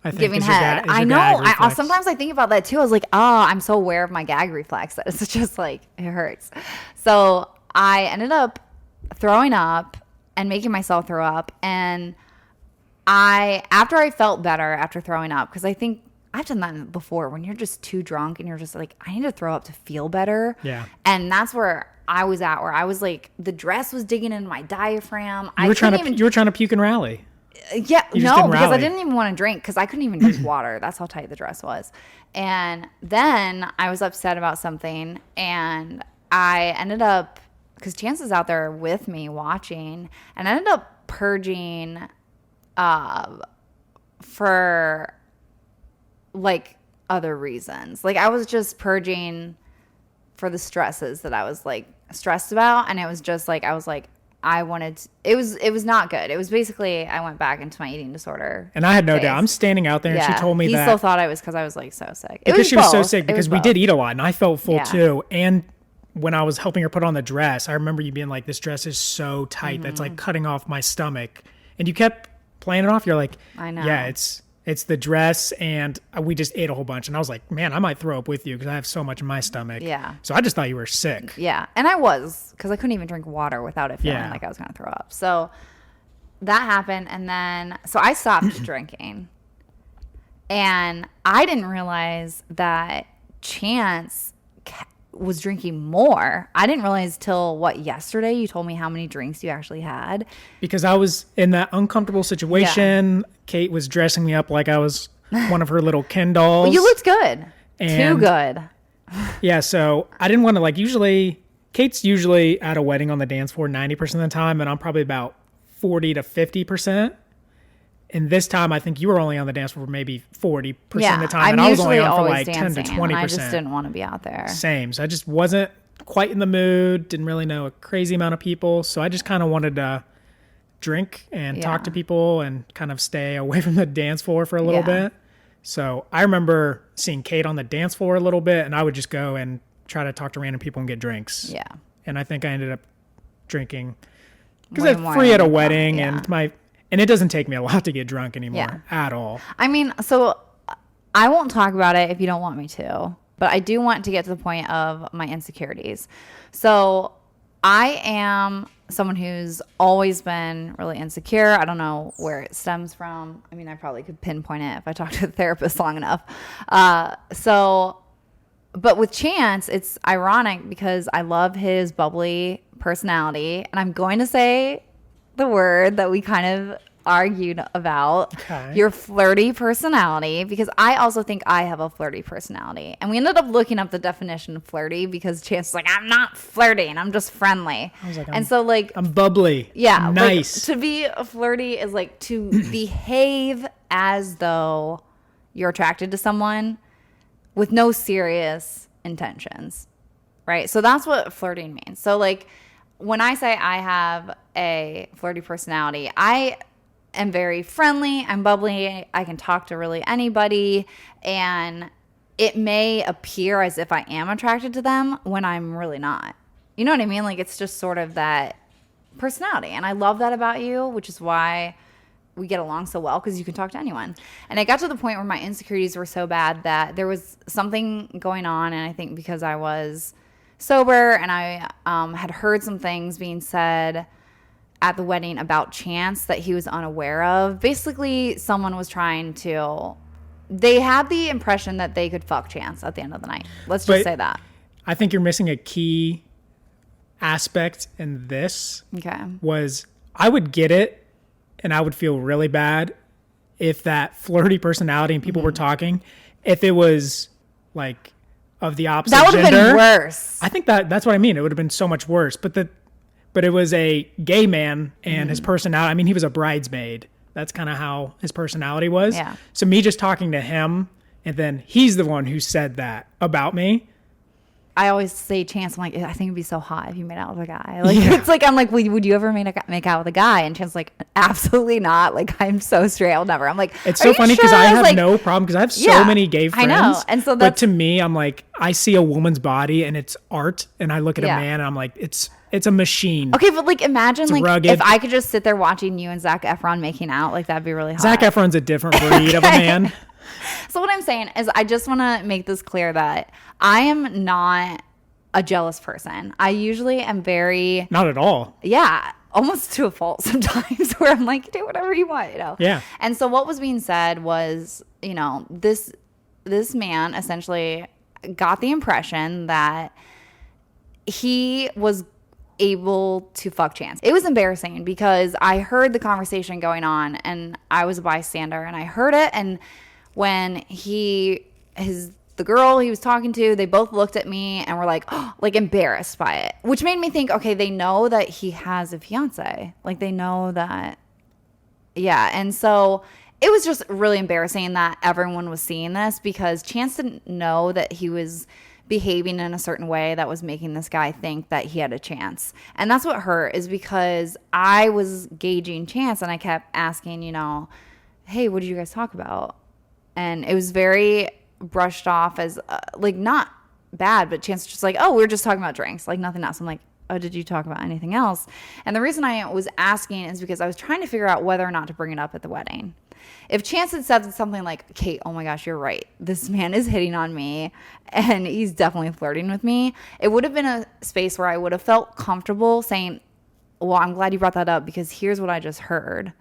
I think giving is your head. is your I know. gag reflex. Sometimes I think about that too. I was like, I'm so aware of my gag reflex that it's just like, it hurts. So I ended up throwing up and making myself throw up. And after I felt better after throwing up, because I think I've done that before when you're just too drunk and you're just like, I need to throw up to feel better. Yeah. And that's where I was at, where I was like, the dress was digging into my diaphragm. You were trying to puke and rally. Yeah, You just no, didn't because I rally. didn't even want to drink because I couldn't even drink water. That's how tight the dress was. And then I was upset about something, and I ended up, because Chance is out there with me watching, and I ended up purging for like other reasons. Like I was just purging for the stresses that I was like stressed about, and it was just like I was like, it was not good. It was basically, I went back into my eating disorder. And I had no phase. doubt. I'm standing out there, and she told me he that. He still thought I was because I was like so sick. Because she was so sick, because we did eat a lot, and I felt full Yeah. too. And when I was helping her put on the dress, I remember you being like, this dress is so tight that's like cutting off my stomach. And you kept playing it off. You're like, I know. Yeah, it's the dress, and we just ate a whole bunch. And I was like, man, I might throw up with you because I have so much in my stomach. Yeah. So I just thought you were sick. Yeah. And I was, because I couldn't even drink water without it feeling like I was going to throw up. So that happened. And then, so I stopped drinking. And I didn't realize that Chance was drinking more. I didn't realize till yesterday you told me how many drinks you actually had. Because I was in that uncomfortable situation. Yeah. Kate was dressing me up like I was one of her little Ken dolls. Well, you looked good. And too good. Yeah, so I didn't want to, usually, Kate's usually at a wedding on the dance floor 90% of the time, and I'm probably about 40 to 50%. And this time, I think you were only on the dance floor for maybe 40% of the time, and I was only on for 10 to 20%. I just didn't want to be out there. Same. So I just wasn't quite in the mood, didn't really know a crazy amount of people, so I just kind of wanted to drink and talk to people and kind of stay away from the dance floor for a little bit. So I remember seeing Kate on the dance floor a little bit, and I would just go and try to talk to random people and get drinks. Yeah. And I think I ended up drinking because I'm free at a wedding, and it doesn't take me a lot to get drunk anymore at all. I mean, so I won't talk about it if you don't want me to, but I do want to get to the point of my insecurities. So I am someone who's always been really insecure. I don't know where it stems from. I mean, I probably could pinpoint it if I talked to a therapist long enough. But with Chance, it's ironic because I love his bubbly personality, and I'm going to say the word that we kind of argued about, your flirty personality, because I also think I have a flirty personality. And we ended up looking up the definition of flirty because Chance was like, I'm not flirty, I'm just friendly. I was like, I'm bubbly. Yeah. I'm nice. Like, to be flirty is like to behave as though you're attracted to someone with no serious intentions, right? So that's what flirting means. So like when I say I have a flirty personality, I am very friendly, I'm bubbly, I can talk to really anybody, and it may appear as if I am attracted to them when I'm really not. You know what I mean? Like it's just sort of that personality, and I love that about you, which is why we get along so well, because you can talk to anyone. And I got to the point where my insecurities were so bad that there was something going on, and I think because I was sober and I had heard some things being said at the wedding about Chance that he was unaware of. Basically, someone was trying to, they had the impression that they could fuck Chance at the end of the night. Let's just say that. I think you're missing a key aspect in this. Okay. Was I would get it, and I would feel really bad if that flirty personality and people were talking, if it was like of the opposite gender. That would have been worse. I think that's what I mean. It would have been so much worse. But it was a gay man, and his personality, I mean, he was a bridesmaid. That's kind of how his personality was. Yeah. So me just talking to him, and then he's the one who said that about me. I always say Chance, I'm like, I think it'd be so hot if you made out with a guy. Like, it's like, I'm like, would you ever make out with a guy? And Chance's like, absolutely not. Like, I'm so straight. I'll never. I'm like, it's so funny because I have no problem because I have so many gay friends. I know. And so but to me, I'm like, I see a woman's body and it's art, and I look at a man and I'm like, it's a machine. Okay, but like imagine it's like rugged. If I could just sit there watching you and Zac Efron making out, like that'd be really hot. Zac Efron's a different breed of a man. So what I'm saying is I just want to make this clear that I am not a jealous person. I usually am very... Not at all. Yeah, almost to a fault sometimes where I'm like, do whatever you want, you know? Yeah. And so what was being said was, you know, this man essentially got the impression that he was able to fuck Chance. It was embarrassing because I heard the conversation going on and I was a bystander and I heard it, and when the girl he was talking to, they both looked at me and were like, oh, like embarrassed by it, which made me think, okay, they know that he has a fiance. Like they know that. Yeah. And so it was just really embarrassing that everyone was seeing this because Chance didn't know that he was behaving in a certain way that was making this guy think that he had a chance. And that's what hurt, is because I was gauging Chance and I kept asking, hey, what did you guys talk about? And it was very brushed off as like not bad, but Chance was just like, oh, we were just talking about drinks, like nothing else. I'm like, oh, did you talk about anything else? And the reason I was asking is because I was trying to figure out whether or not to bring it up at the wedding. If Chance had said something like, Kate, oh my gosh, you're right, this man is hitting on me and he's definitely flirting with me, it would have been a space where I would have felt comfortable saying, well, I'm glad you brought that up because here's what I just heard.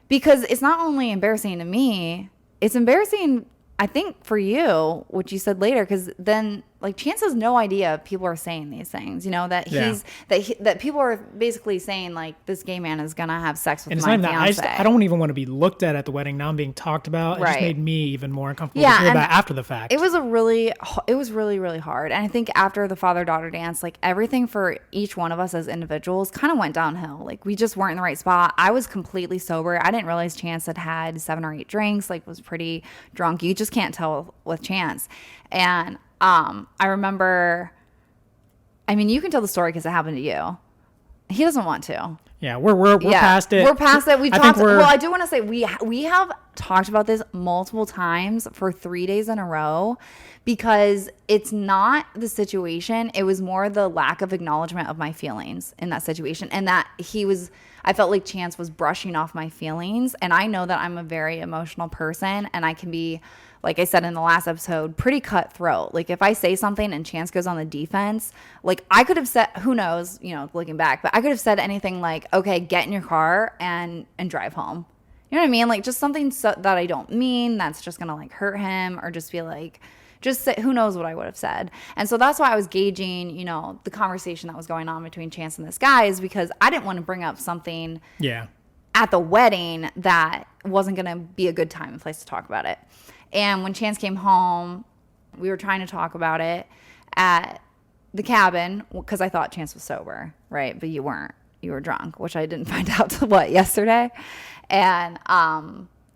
Because it's not only embarrassing to me, it's embarrassing, I think, for you, what you said later, because then like Chance has no idea people are saying these things, that people are basically saying like this gay man is gonna have sex with my fiance. I don't even want to be looked at the wedding. Now I'm being talked about. It just made me even more uncomfortable to hear that after the fact. It was really, really hard. And I think after the father-daughter dance, like everything for each one of us as individuals kind of went downhill. Like we just weren't in the right spot. I was completely sober. I didn't realize Chance had 7 or 8 drinks, like was pretty drunk. You just can't tell with Chance. And I remember, I mean, you can tell the story because it happened to you. He doesn't want to. Yeah, we're past it. We're past it. We've talked. Well, I do want to say we have talked about this multiple times for 3 days in a row because it's not the situation. It was more the lack of acknowledgement of my feelings in that situation, and that I felt like Chance was brushing off my feelings, and I know that I'm a very emotional person, and I can be, like I said in the last episode, pretty cutthroat. Like if I say something and Chance goes on the defense, like I could have said, who knows, looking back, but I could have said anything like, okay, get in your car and drive home. You know what I mean? Like just something that I don't mean, that's just going to like hurt him, or just be like, just say, who knows what I would have said. And so that's why I was gauging, the conversation that was going on between Chance and this guy, is because I didn't want to bring up something at the wedding that wasn't going to be a good time and place to talk about it. And when Chance came home, we were trying to talk about it at the cabin because I thought Chance was sober, right? But you weren't. You were drunk, which I didn't find out till yesterday. And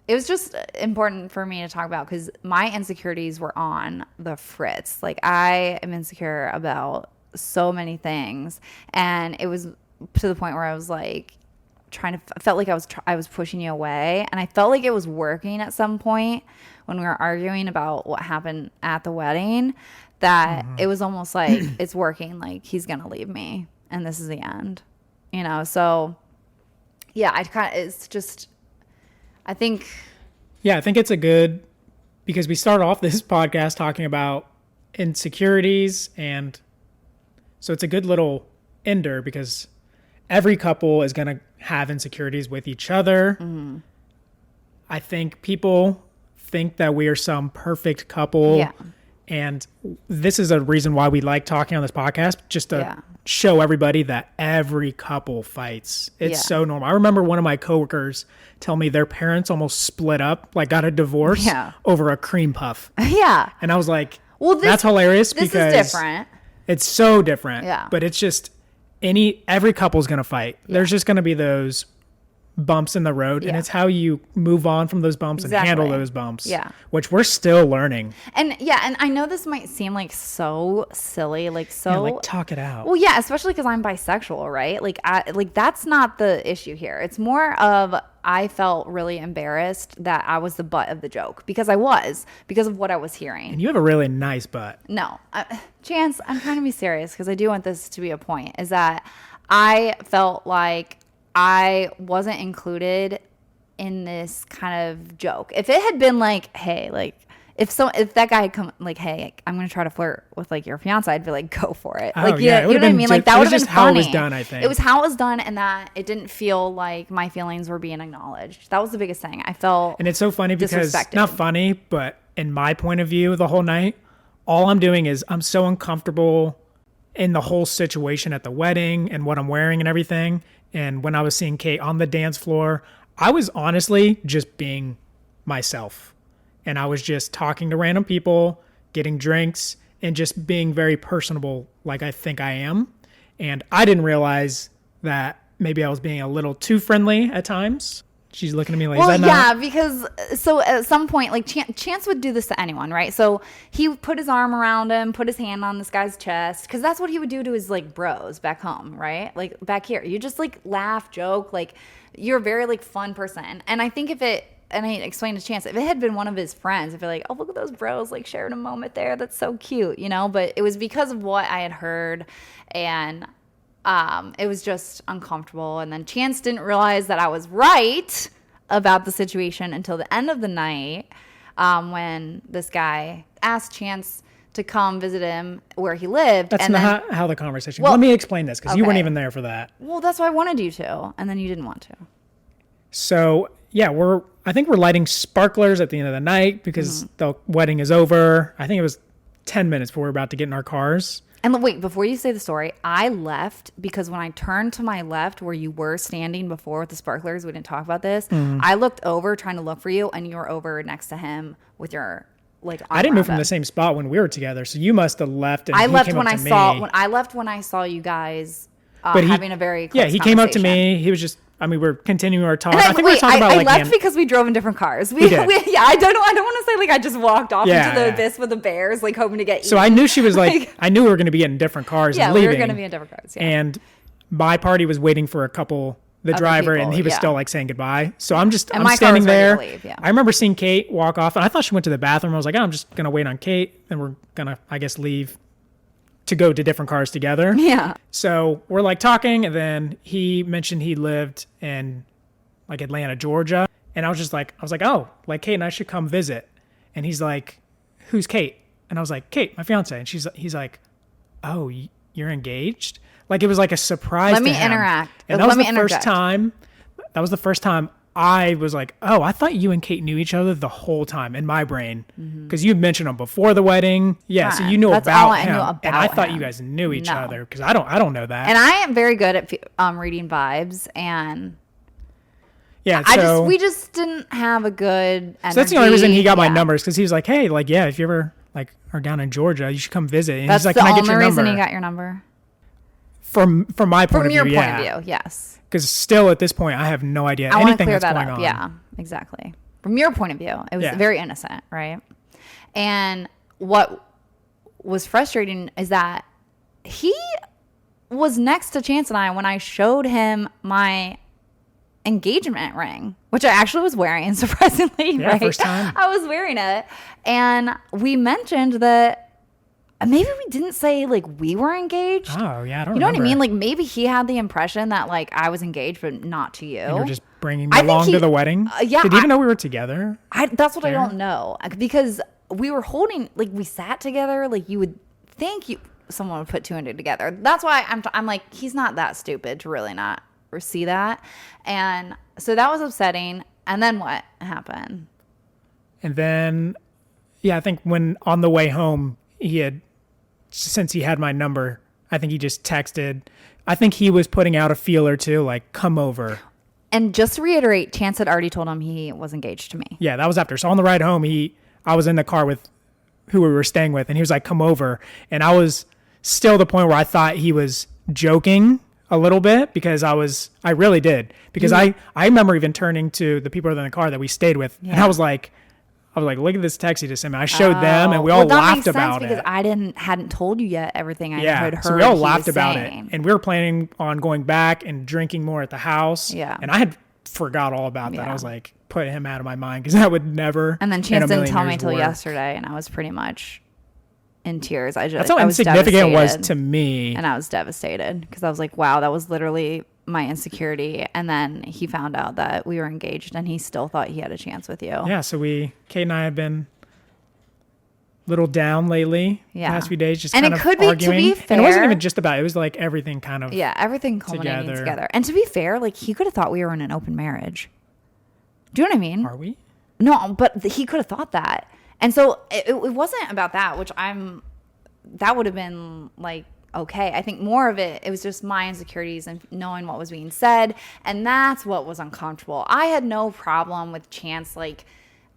it was just important for me to talk about because my insecurities were on the fritz. Like I am insecure about so many things, and it was to the point where I was like felt like I was pushing you away, and I felt like it was working at some point when we were arguing about what happened at the wedding, that it was almost like it's working, like he's gonna leave me and this is the end, so yeah, it's just, I think it's a good, because we start off this podcast talking about insecurities, and so it's a good little ender because every couple is going to have insecurities with each other. Mm-hmm. I think people think that we are some perfect couple. Yeah. And this is a reason why we like talking on this podcast, just to show everybody that every couple fights. It's so normal. I remember one of my coworkers tell me their parents almost split up, like got a divorce over a cream puff. Yeah. And I was like, well, that's hilarious because is different. It's so different. Yeah. But it's just every couple's going to fight. Yeah. There's just going to be those bumps in the road, and it's how you move on from those bumps and handle those bumps, which we're still learning. And and I know this might seem like so silly, like talk it out. Well, especially because I'm bisexual, right? Like that's not the issue here. It's more of, I felt really embarrassed that I was the butt of the joke, because of what I was hearing. And you have a really nice butt. No, Chance, I'm trying to be serious because I do want this to be a point, is that I felt like I wasn't included in this kind of joke. If it had been like, hey, like if that guy had come like, hey, I'm gonna try to flirt with like your fiance, I'd be like, go for it. Like, you know what I mean? Like that would have been funny. How it was done, I think. It was how it was done, and that it didn't feel like my feelings were being acknowledged. That was the biggest thing. I felt, and it's so funny because not funny, but in my point of view, the whole night, all I'm doing is I'm so uncomfortable in the whole situation at the wedding and what I'm wearing and everything. And when I was seeing Kate on the dance floor, I was honestly just being myself. And I was just talking to random people, getting drinks, and just being very personable like I think I am. And I didn't realize that maybe I was being a little too friendly at times. She's looking at me like, well, is that yeah, not? because so at some point, like Chance would do this to anyone, right? So he put his arm around him, put his hand on this guy's chest, because that's what he would do to his like bros back home, right? Like back here, you just like laugh, joke, like you're a very like fun person. And I think and I explained to Chance, if it had been one of his friends, if you're like, oh, look at those bros like sharing a moment there, that's so cute, you know. But it was because of what I had heard, and it was just uncomfortable. And then Chance didn't realize that I was right about the situation until the end of the night, when this guy asked Chance to come visit him where he lived. That's and not how the conversation. Let me explain this, because you weren't even there for that. Well, that's why I wanted you to, and then you didn't want to. So yeah, I think we're lighting sparklers at the end of the night because the wedding is over. I think it was 10 minutes before we're about to get in our cars. And wait, before you say the story, I left because when I turned to my left where you were standing before with the sparklers, we didn't talk about this. I looked over trying to look for you, and you were over next to him with your like arm I didn't move around from the same spot when we were together, so you must have left. And I he left came when up I to saw me. when I saw you guys But having a very close he came up to conversation. me. He was just. I mean, we're continuing our talk. And I think we were talking about I like. left because we drove in different cars. We did. Yeah, I don't want to say like I just walked off Yeah, into the yeah. abyss with the bears, like hoping to get. So I knew she was like. I knew we were going to be in different cars. Yeah, and we leaving. were going to be in different cars. Yeah. And my party was waiting for a couple. The Other driver, people, and he was yeah. still like saying goodbye. So I'm my car standing was ready there. to leave, yeah. I remember seeing Kate walk off, and I thought she went to the bathroom. I was like, oh, I'm just gonna wait on Kate, and we're gonna, I guess, leave to go to different cars together. Yeah. So we're like talking, and then he mentioned he lived in like Atlanta, Georgia, and I was like, oh, like Kate and I should come visit. And he's like, who's Kate? And I was like, Kate, my fiance. And he's like, oh, you're engaged? Like it was like a surprise. Let me to him. interact. And that was Let the me first interject. time. That was the first time I was like, oh, I thought you and Kate knew each other the whole time in my brain, because you mentioned him before the wedding. Yeah, so you knew That's about all I him, knew and about I thought him. you guys knew each No. other because I don't know that. And I am very good at reading vibes, and yeah, we just didn't have a good energy. so that's the only reason he got my Yeah. numbers, because he was like, hey, like yeah, if you ever like are down in Georgia, you should come visit. And That's he's like, the can I get only your reason number? he got your number. From my point From of your view, point yeah. of view, yes. Because still at this point, I have no idea I want to anything clear that's that going up. on. Yeah, exactly. From your point of view, it was Yeah. very innocent, right? And what was frustrating is that he was next to Chance and I when I showed him my engagement ring, which I actually was wearing, surprisingly. Yeah, right? first time. I was wearing it, and we mentioned that maybe we didn't say like we were engaged. Oh yeah, I don't. You know what I remember. mean? Like maybe he had the impression that like I was engaged, but not to you. And you're just bringing me I think along he- to the wedding. yeah, Did he even know we were together? That's what I Fair. don't know, because we were holding, like we sat together. Like you would think someone would put two and two together. That's why I'm like, he's not that stupid to really not see that. And so that was upsetting. And then what happened? And then, yeah, I think when on the way home, since he had my number, I think he just texted. I think he was putting out a feeler too, like, come over. And just to reiterate, Chance had already told him he was engaged to me. Yeah, that was after. So on the ride home, I was in the car with who we were staying with, and he was like, come over. And I was still the point where I thought he was joking a little bit, because I really did. Because I remember even turning to the people in the car that we stayed with, and I was like, look at this text he just sent me. I showed them, and we all laughed about it. Because I hadn't told you yet everything I had heard. So we all he laughed was about saying. it, and we were planning on going back and drinking more at the house. Yeah. And I had forgot all about that. Yeah. I was like, put him out of my mind, because I would never. And then in a Chance didn't million tell me years until work. yesterday, and I was pretty much in tears. That's how I was insignificant it was devastated. to me. And I was devastated because I was like, wow, that was literally my insecurity. And then he found out that we were engaged, and he still thought he had a chance with you. Yeah, so Kate and I have been a little down lately. Yeah. The past few days, just And kind it of could be, to arguing. be And it wasn't fair- even just about it was like everything kind of. Yeah, everything culminating Together. together. And to be fair, like he could have thought we were in an open marriage. Do you know what I mean? Are we? No, but he could have thought that. And so it wasn't about that, which that would have been like, okay. I think more of it was just my insecurities and knowing what was being said. And that's what was uncomfortable. I had no problem with Chance. Like,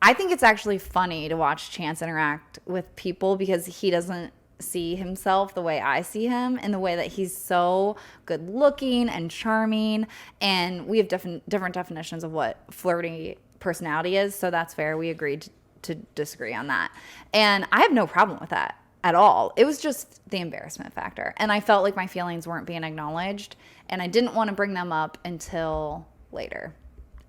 I think it's actually funny to watch Chance interact with people, because he doesn't see himself the way I see him, in the way that he's so good looking and charming, and we have different definitions of what flirty personality is, so that's fair. We agreed to disagree on that, and I have no problem with that at all. It was just the embarrassment factor, and I felt like my feelings weren't being acknowledged, and I didn't want to bring them up until later.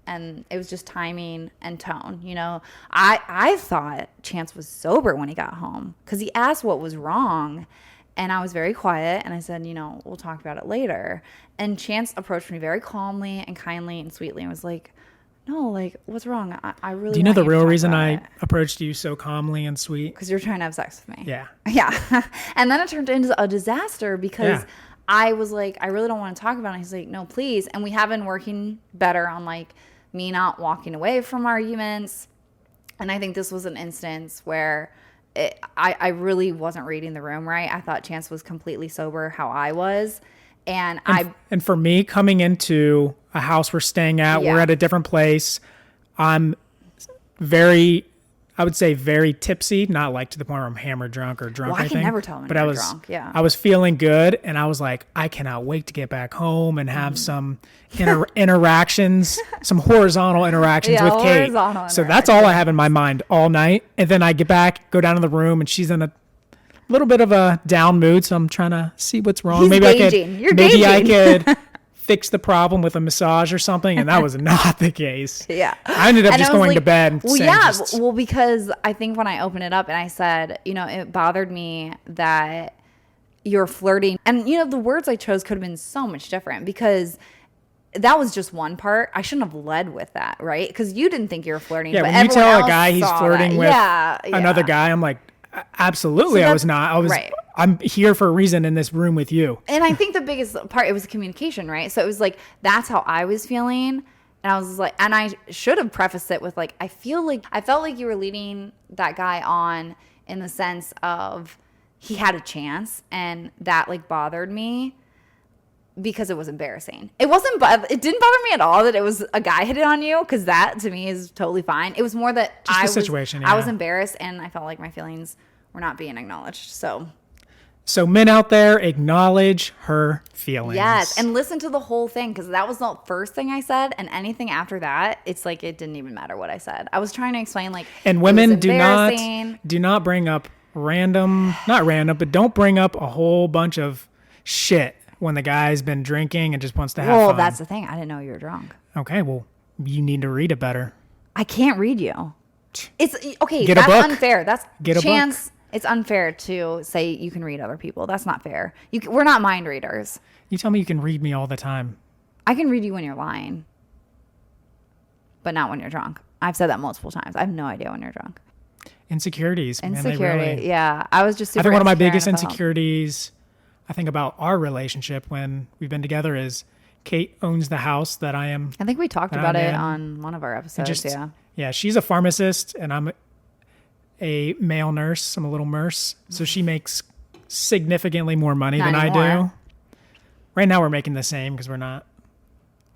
And it was just timing and tone. You know, I thought Chance was sober when he got home because he asked what was wrong. And I was very quiet. And I said, you know, we'll talk about it later. And Chance approached me very calmly and kindly and sweetly and was like, no, like, what's wrong? I really Do you know the real reason I it. approached you so calmly and sweet? Because you're trying to have sex with me. Yeah. Yeah. And then it turned into a disaster because I was like, I really don't want to talk about it. He's like, no, please. And we have been working better on like me not walking away from arguments. And I think this was an instance where I really wasn't reading the room right. I thought Chance was completely sober how I was. And for me, coming into a house we're staying at, we're at a different place. I'm I would say very tipsy, not like to the point where I'm hammered drunk or drunk. Well, I can never tell them you're drunk. Yeah. I was feeling good, and I was like, I cannot wait to get back home and have some interactions, some horizontal interactions with Kate. So that's all I have in my mind all night. And then I get back, go down to the room, and she's in a little bit of a down mood. So I'm trying to see what's wrong. He's maybe gauging. I could fix the problem with a massage or something, and that was not the case. Yeah. I ended up just going to bed and well, because I think when I opened it up and I said, you know, it bothered me that you're flirting. And, you know, the words I chose could have been so much different because that was just one part. I shouldn't have led with that, right? Because you didn't think you were flirting. Yeah, but when you tell a guy he's saw flirting with another guy, I'm like, absolutely, I was not. I'm here for a reason in this room with you. And I think the biggest part, it was communication, right? So it was like, that's how I was feeling. And I was like, and I should have prefaced it with like, I felt like you were leading that guy on in the sense of he had a chance, and that like bothered me because it was embarrassing. It didn't bother me at all that it was a guy hitting on you, because that to me is totally fine. It was more that I was embarrassed, and I felt like my feelings were not being acknowledged. So men out there, acknowledge her feelings. Yes, and listen to the whole thing, because that was the first thing I said, and anything after that, it's like it didn't even matter what I said. I was trying to explain like, and women do not bring up but don't bring up a whole bunch of shit when the guy's been drinking and just wants to have fun. Well, that's the thing. I didn't know you were drunk. Okay, well, you need to read it better. I can't read you. It's okay. Get a book. That's unfair. Get a book. It's unfair to say you can read other people. That's not fair. We're not mind readers. You tell me you can read me all the time. I can read you when you're lying, but not when you're drunk. I've said that multiple times. I have no idea when you're drunk. Insecurities. Insecurity. Yeah. I was just super I think one of my biggest insecurities, I think about our relationship when we've been together, is Kate owns the house that I am. I think we talked about it on one of our episodes. Yeah. She's a pharmacist and I'm a male nurse. I'm a little nurse. So she makes significantly more money than I do. Right now we're making the same because we're not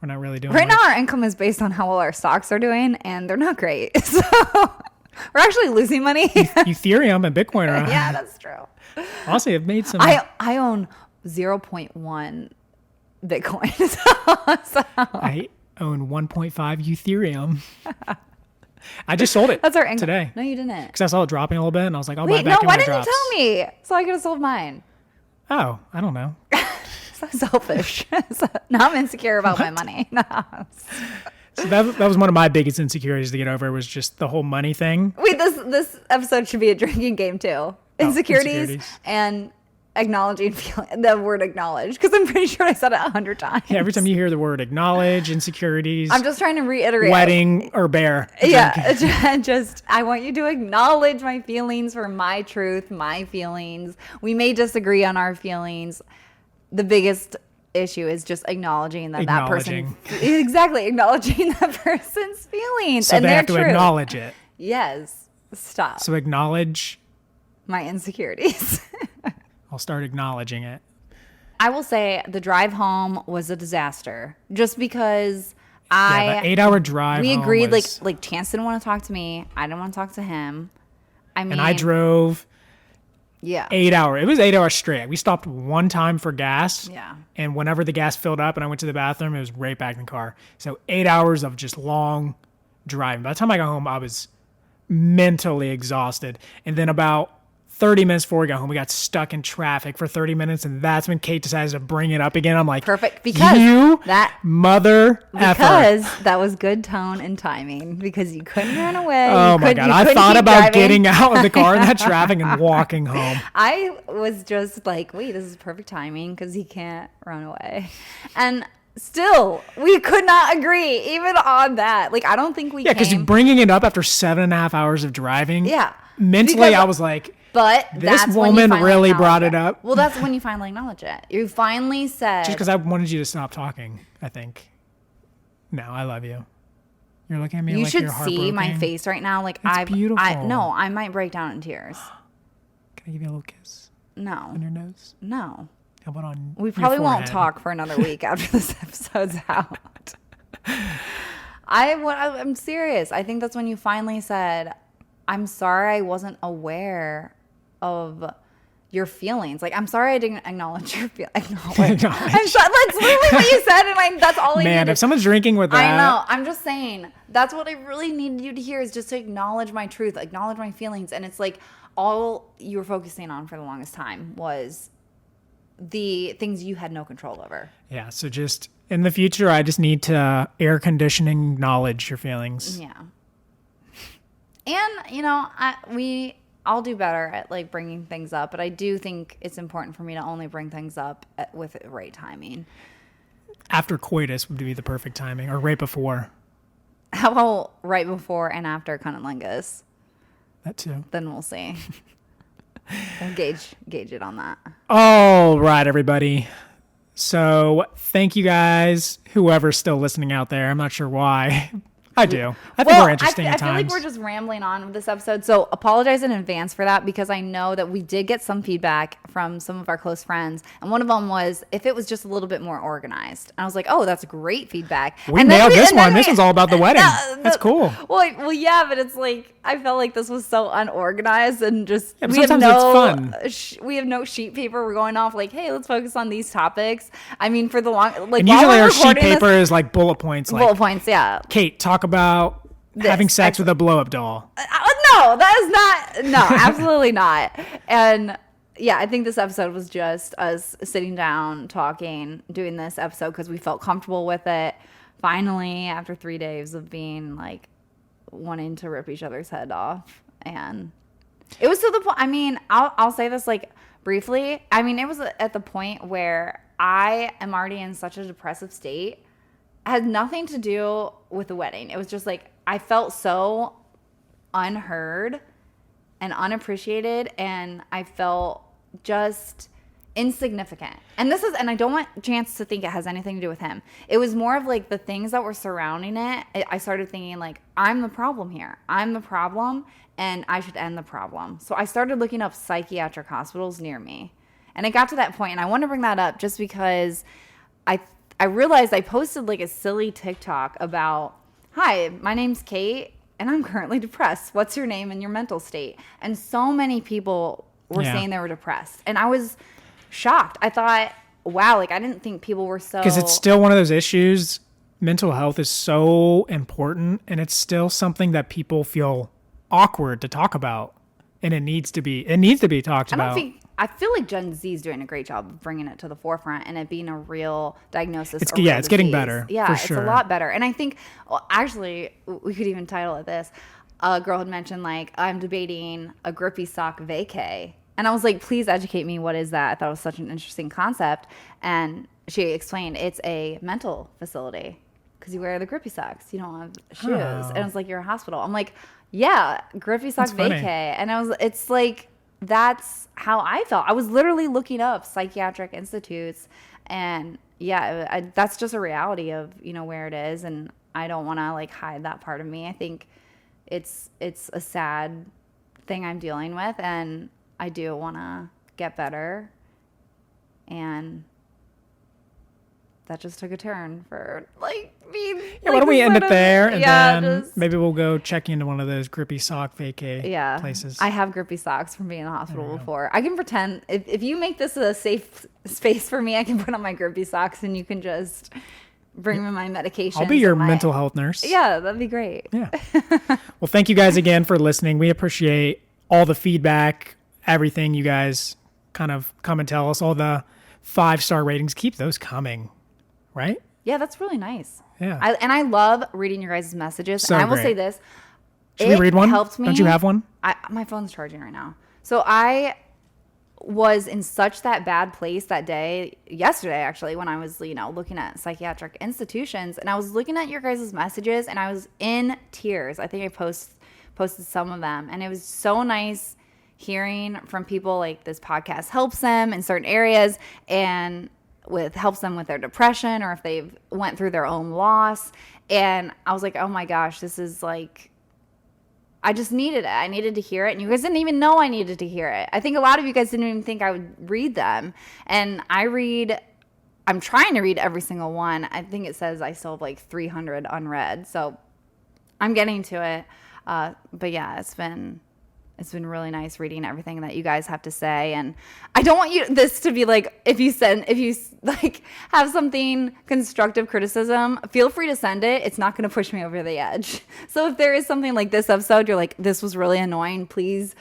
really doing right much. Now our income is based on how well our stocks are doing, and they're not great. So we're actually losing money. Ethereum and Bitcoin are. Yeah, that's true. Honestly, I've made some. I own 0.1 Bitcoin. So. I own 1.5 Ethereum. I just sold it. That's our income today. No, you didn't. Because I saw it dropping a little bit, and I was like, "I'll buy back in when it drops." Why didn't you tell me? So I could have sold mine. Oh, I don't know. So selfish. So now I'm insecure about my money. No. So that was one of my biggest insecurities to get over, was just the whole money thing. Wait, this episode should be a drinking game too. Insecurities and acknowledging the word acknowledge, because I'm pretty sure I said it 100 times. Yeah, every time you hear the word acknowledge, insecurities. I'm just trying to reiterate. Wedding or bear. Yeah, just I want you to acknowledge my feelings for my truth, my feelings. We may disagree on our feelings. The biggest issue is just acknowledging that person. Exactly, acknowledging that person's feelings. So and they they're have to acknowledge it. Yes. Stop. So acknowledge my insecurities. I'll start acknowledging it. I will say the drive home was a disaster, just because the 8-hour drive. We agreed like Chance didn't want to talk to me. I didn't want to talk to him. And I drove. Yeah. 8 hours. It was 8 hours straight. We stopped one time for gas. Yeah. And whenever the gas filled up and I went to the bathroom, it was right back in the car. So 8 hours of just long driving. By the time I got home, I was mentally exhausted. And then about 30 minutes before we got home, we got stuck in traffic for 30 minutes. And that's when Kate decided to bring it up again. I'm like, perfect. Because that was good tone and timing, because you couldn't run away. Oh my God. I thought about getting out of the car in that traffic and walking home. I was just like, wait, this is perfect timing because he can't run away. And still, we could not agree even on that. Like, I don't think we Yeah, because bringing it up after 7.5 hours of driving. Yeah. Mentally, I was like, but this woman really brought it up. Well, that's when you finally acknowledge it. You finally said. Just because I wanted you to stop talking, I think. No, I love you. You're looking at me like you're heartbroken. You should see my face right now. Like, it's beautiful. No, I might break down in tears. Can I give you a little kiss? No. On your nose? No. How about on We probably your won't forehead? talk for another week after this episode's out. I'm serious. I think that's when you finally said, I'm sorry I wasn't aware of your feelings. Like, I'm sorry I didn't acknowledge your feelings. I'm sorry. That's literally what you said, and that's all I needed. Man, if someone's drinking with that. I know. I'm just saying. That's what I really needed you to hear, is just to acknowledge my truth, acknowledge my feelings. And it's like all you were focusing on for the longest time was the things you had no control over. Yeah, so just in the future, I just need to air conditioning acknowledge your feelings. Yeah. And, I'll do better at like bringing things up, but I do think it's important for me to only bring things up with the right timing. After coitus would be the perfect timing, or right before. How about right before and after cunnilingus? That too. Then we'll see. We'll gauge it on that. All right, everybody. So thank you guys, whoever's still listening out there. I'm not sure why. I do. I think we're interesting at times. I feel like we're just rambling on with this episode. So apologize in advance for that, because I know that we did get some feedback from some of our close friends. And one of them was if it was just a little bit more organized. And I was like, oh, that's great feedback. We nailed this one. This one's all about the wedding. That's cool. Well, yeah, but it's like, I felt like this was so unorganized and just, yeah, sometimes it's fun. We have no sheet paper. We're going off like, hey, let's focus on these topics. I mean, for the long, like, and usually our sheet paper is like bullet points. Like, bullet points, yeah. Kate, talk about having sex with a blow-up doll. No, that is not. No, absolutely not. And yeah, I think this episode was just us sitting down, talking, doing this episode because we felt comfortable with it. Finally, after 3 days of being like wanting to rip each other's head off, and it was to the point. I mean, I'll say this like briefly. I mean, it was at the point where I am already in such a depressive state. It had nothing to do with the wedding. It was just like I felt so unheard and unappreciated, and I felt just insignificant. And I don't want Chance to think it has anything to do with him. It was more of like the things that were surrounding it. I started thinking like, I'm the problem here. I'm the problem, and I should end the problem. So I started looking up psychiatric hospitals near me. And it got to that point, and I want to bring that up just because I realized I posted like a silly TikTok about, hi, my name's Kate, and I'm currently depressed. What's your name and your mental state? And so many people were saying they were depressed. And I was shocked. I thought, wow, like I didn't think people were so... Because it's still one of those issues. Mental health is so important, and it's still something that people feel awkward to talk about. And it needs to be talked about. I feel like Gen Z is doing a great job of bringing it to the forefront and it being a real diagnosis. It's getting better. Yeah, for it's sure. a lot better. And I think, well, actually, we could even title it this. A girl had mentioned, like, I'm debating a grippy sock vacay. And I was like, please educate me. What is that? I thought it was such an interesting concept. And she explained it's a mental facility because you wear the grippy socks. You don't have shoes. And it's like you're a hospital. I'm like, yeah, grippy sock vacay. And it's like, that's how I felt. I was literally looking up psychiatric institutes, and yeah, that's just a reality of, where it is. And I don't want to like hide that part of me. I think it's a sad thing I'm dealing with, and I do want to get better. And that just took a turn for like me. Yeah, why don't we end it there, and then just, maybe we'll go check into one of those grippy sock vacay places. I have grippy socks from being in the hospital before. I can pretend if you make this a safe space for me, I can put on my grippy socks and you can just bring me my medication. I'll be your mental health nurse. Yeah, that'd be great. Yeah. Well, thank you guys again for listening. We appreciate all the feedback, everything you guys kind of come and tell us, all the 5-star ratings. Keep those coming, right? Yeah, that's really nice. Yeah. I love reading your guys' messages. So and I will great. say this. Should we read one? Helped me. Don't you have one? My phone's charging right now. So I was in such that bad place that day, yesterday actually, when I was, looking at psychiatric institutions, and I was looking at your guys' messages and I was in tears. I think I posted some of them, and it was so nice hearing from people like this podcast helps them in certain areas and helps them with their depression or if they've went through their own loss. And I was like, oh my gosh, this is like, I just needed it. I needed to hear it. And you guys didn't even know I needed to hear it. I think a lot of you guys didn't even think I would read them. And I'm trying to read every single one. I think it says I still have like 300 unread. So I'm getting to it. But yeah, it's been really nice reading everything that you guys have to say. And I don't want this to be like, if you like have something constructive criticism, feel free to send it. It's not going to push me over the edge. So if there is something like this episode, you're like, this was really annoying, please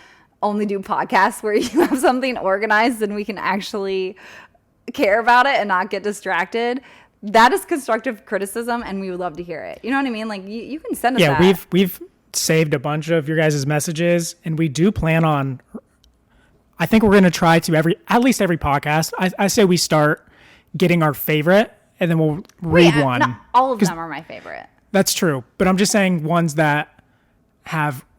only do podcasts where you have something organized and we can actually care about it and not get distracted. That is constructive criticism and we would love to hear it. You know what I mean? Like you can send us that. Yeah, we've saved a bunch of your guys' messages, and we do plan on, I think we're going to try to at least every podcast, I say we start getting our favorite and then we'll read one. Not all of them are my favorite. That's true, but I'm just saying ones that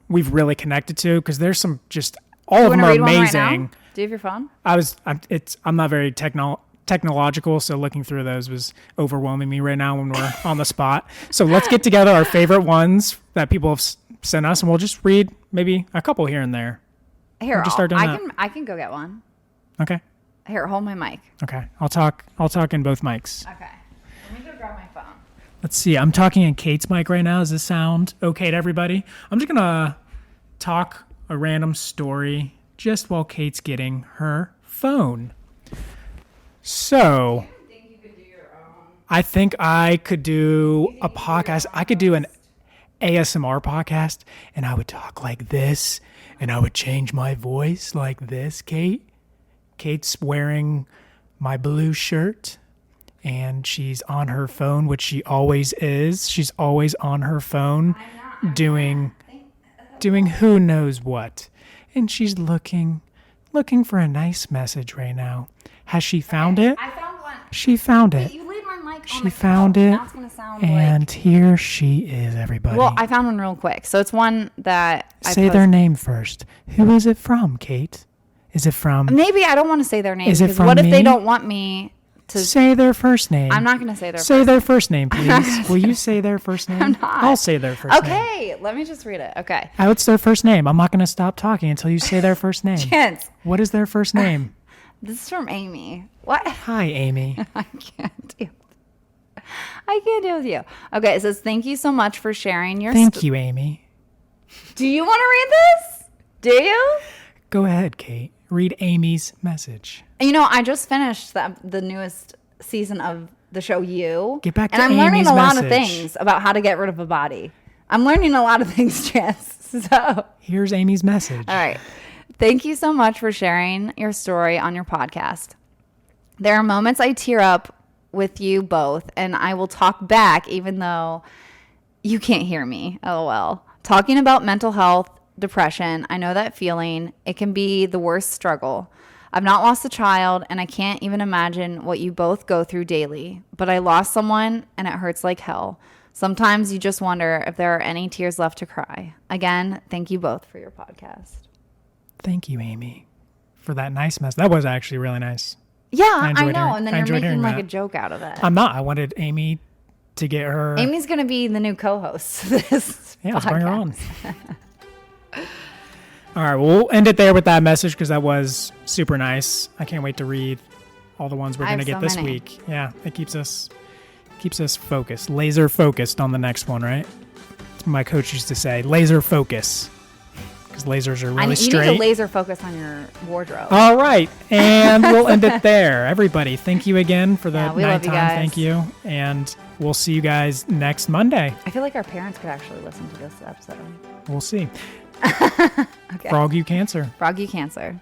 we've really connected to, because there's some just, all of them are amazing. Right, do you have your phone? I'm not very technological, so looking through those was overwhelming me right now when we're on the spot. So let's get together our favorite ones that people have sent us, and we'll just read maybe a couple here and there. Here, we'll just start doing that. I can go get one. Okay. Here, hold my mic. Okay, I'll talk in both mics. Okay, let me go grab my phone. Let's see. I'm talking in Kate's mic right now. Does this sound okay to everybody? I'm just gonna talk a random story just while Kate's getting her phone. So, I think I could do a podcast. I could do an ASMR podcast, and I would talk like this, and I would change my voice like this, Kate. Kate's wearing my blue shirt, and she's on her phone, which she always is. She's always on her phone doing who knows what. And she's looking for a nice message right now. Has she found it? I found one. She found it. You leave my mic on she the found couch. it. Now it's gonna sound and like... here she is, everybody. Well, I found one real quick. So it's one that Say their name first. Who is it from, Kate? Is it from... Maybe I don't want to say their name. Is it from what if me? they don't want me to... Say their first name. I'm not going to say their first name. Say their name. first name, please. Will you say their first name? I'm not. I'll say their first name. Okay, let me just read it. Okay. What's their first name? I'm not going to stop talking until you say their first name. Chance. What is their first name? This is from Amy. What? Hi, Amy. I can't deal with you. Okay, it says, thank you so much for sharing your... Thank you, Amy. Do you want to read this? Do you? Go ahead, Kate. Read Amy's message. I just finished the newest season of the show You. Get back to And I'm Amy's learning a lot message. of things about how to get rid of a body. I'm learning a lot of things, Chance. So here's Amy's message. All right. Thank you so much for sharing your story on your podcast. There are moments I tear up with you both, and I will talk back even though you can't hear me. LOL. Talking about mental health, depression, I know that feeling. It can be the worst struggle. I've not lost a child, and I can't even imagine what you both go through daily. But I lost someone, and it hurts like hell. Sometimes you just wonder if there are any tears left to cry. Again, thank you both for your podcast. Thank you, Amy, for that nice message. That was actually really nice. Yeah, I know. And then you're making like a joke out of it. I'm not. I wanted Amy to get her. Amy's going to be the new co-host of this podcast. Let's bring her on. All right, well, we'll end it there with that message because that was super nice. I can't wait to read all the ones we're I going to have get so this many. week. Yeah, it keeps us focused, laser focused on the next one, right? That's what my coach used to say, laser focus, because lasers are really You need straight. to laser focus on your wardrobe. All right, and we'll end it there. Everybody, thank you again for the Yeah, we love ninth you time. guys. Thank you, and we'll see you guys next Monday. I feel like our parents could actually listen to this episode. We'll see. Okay. Frog you cancer. Froggy Cancer.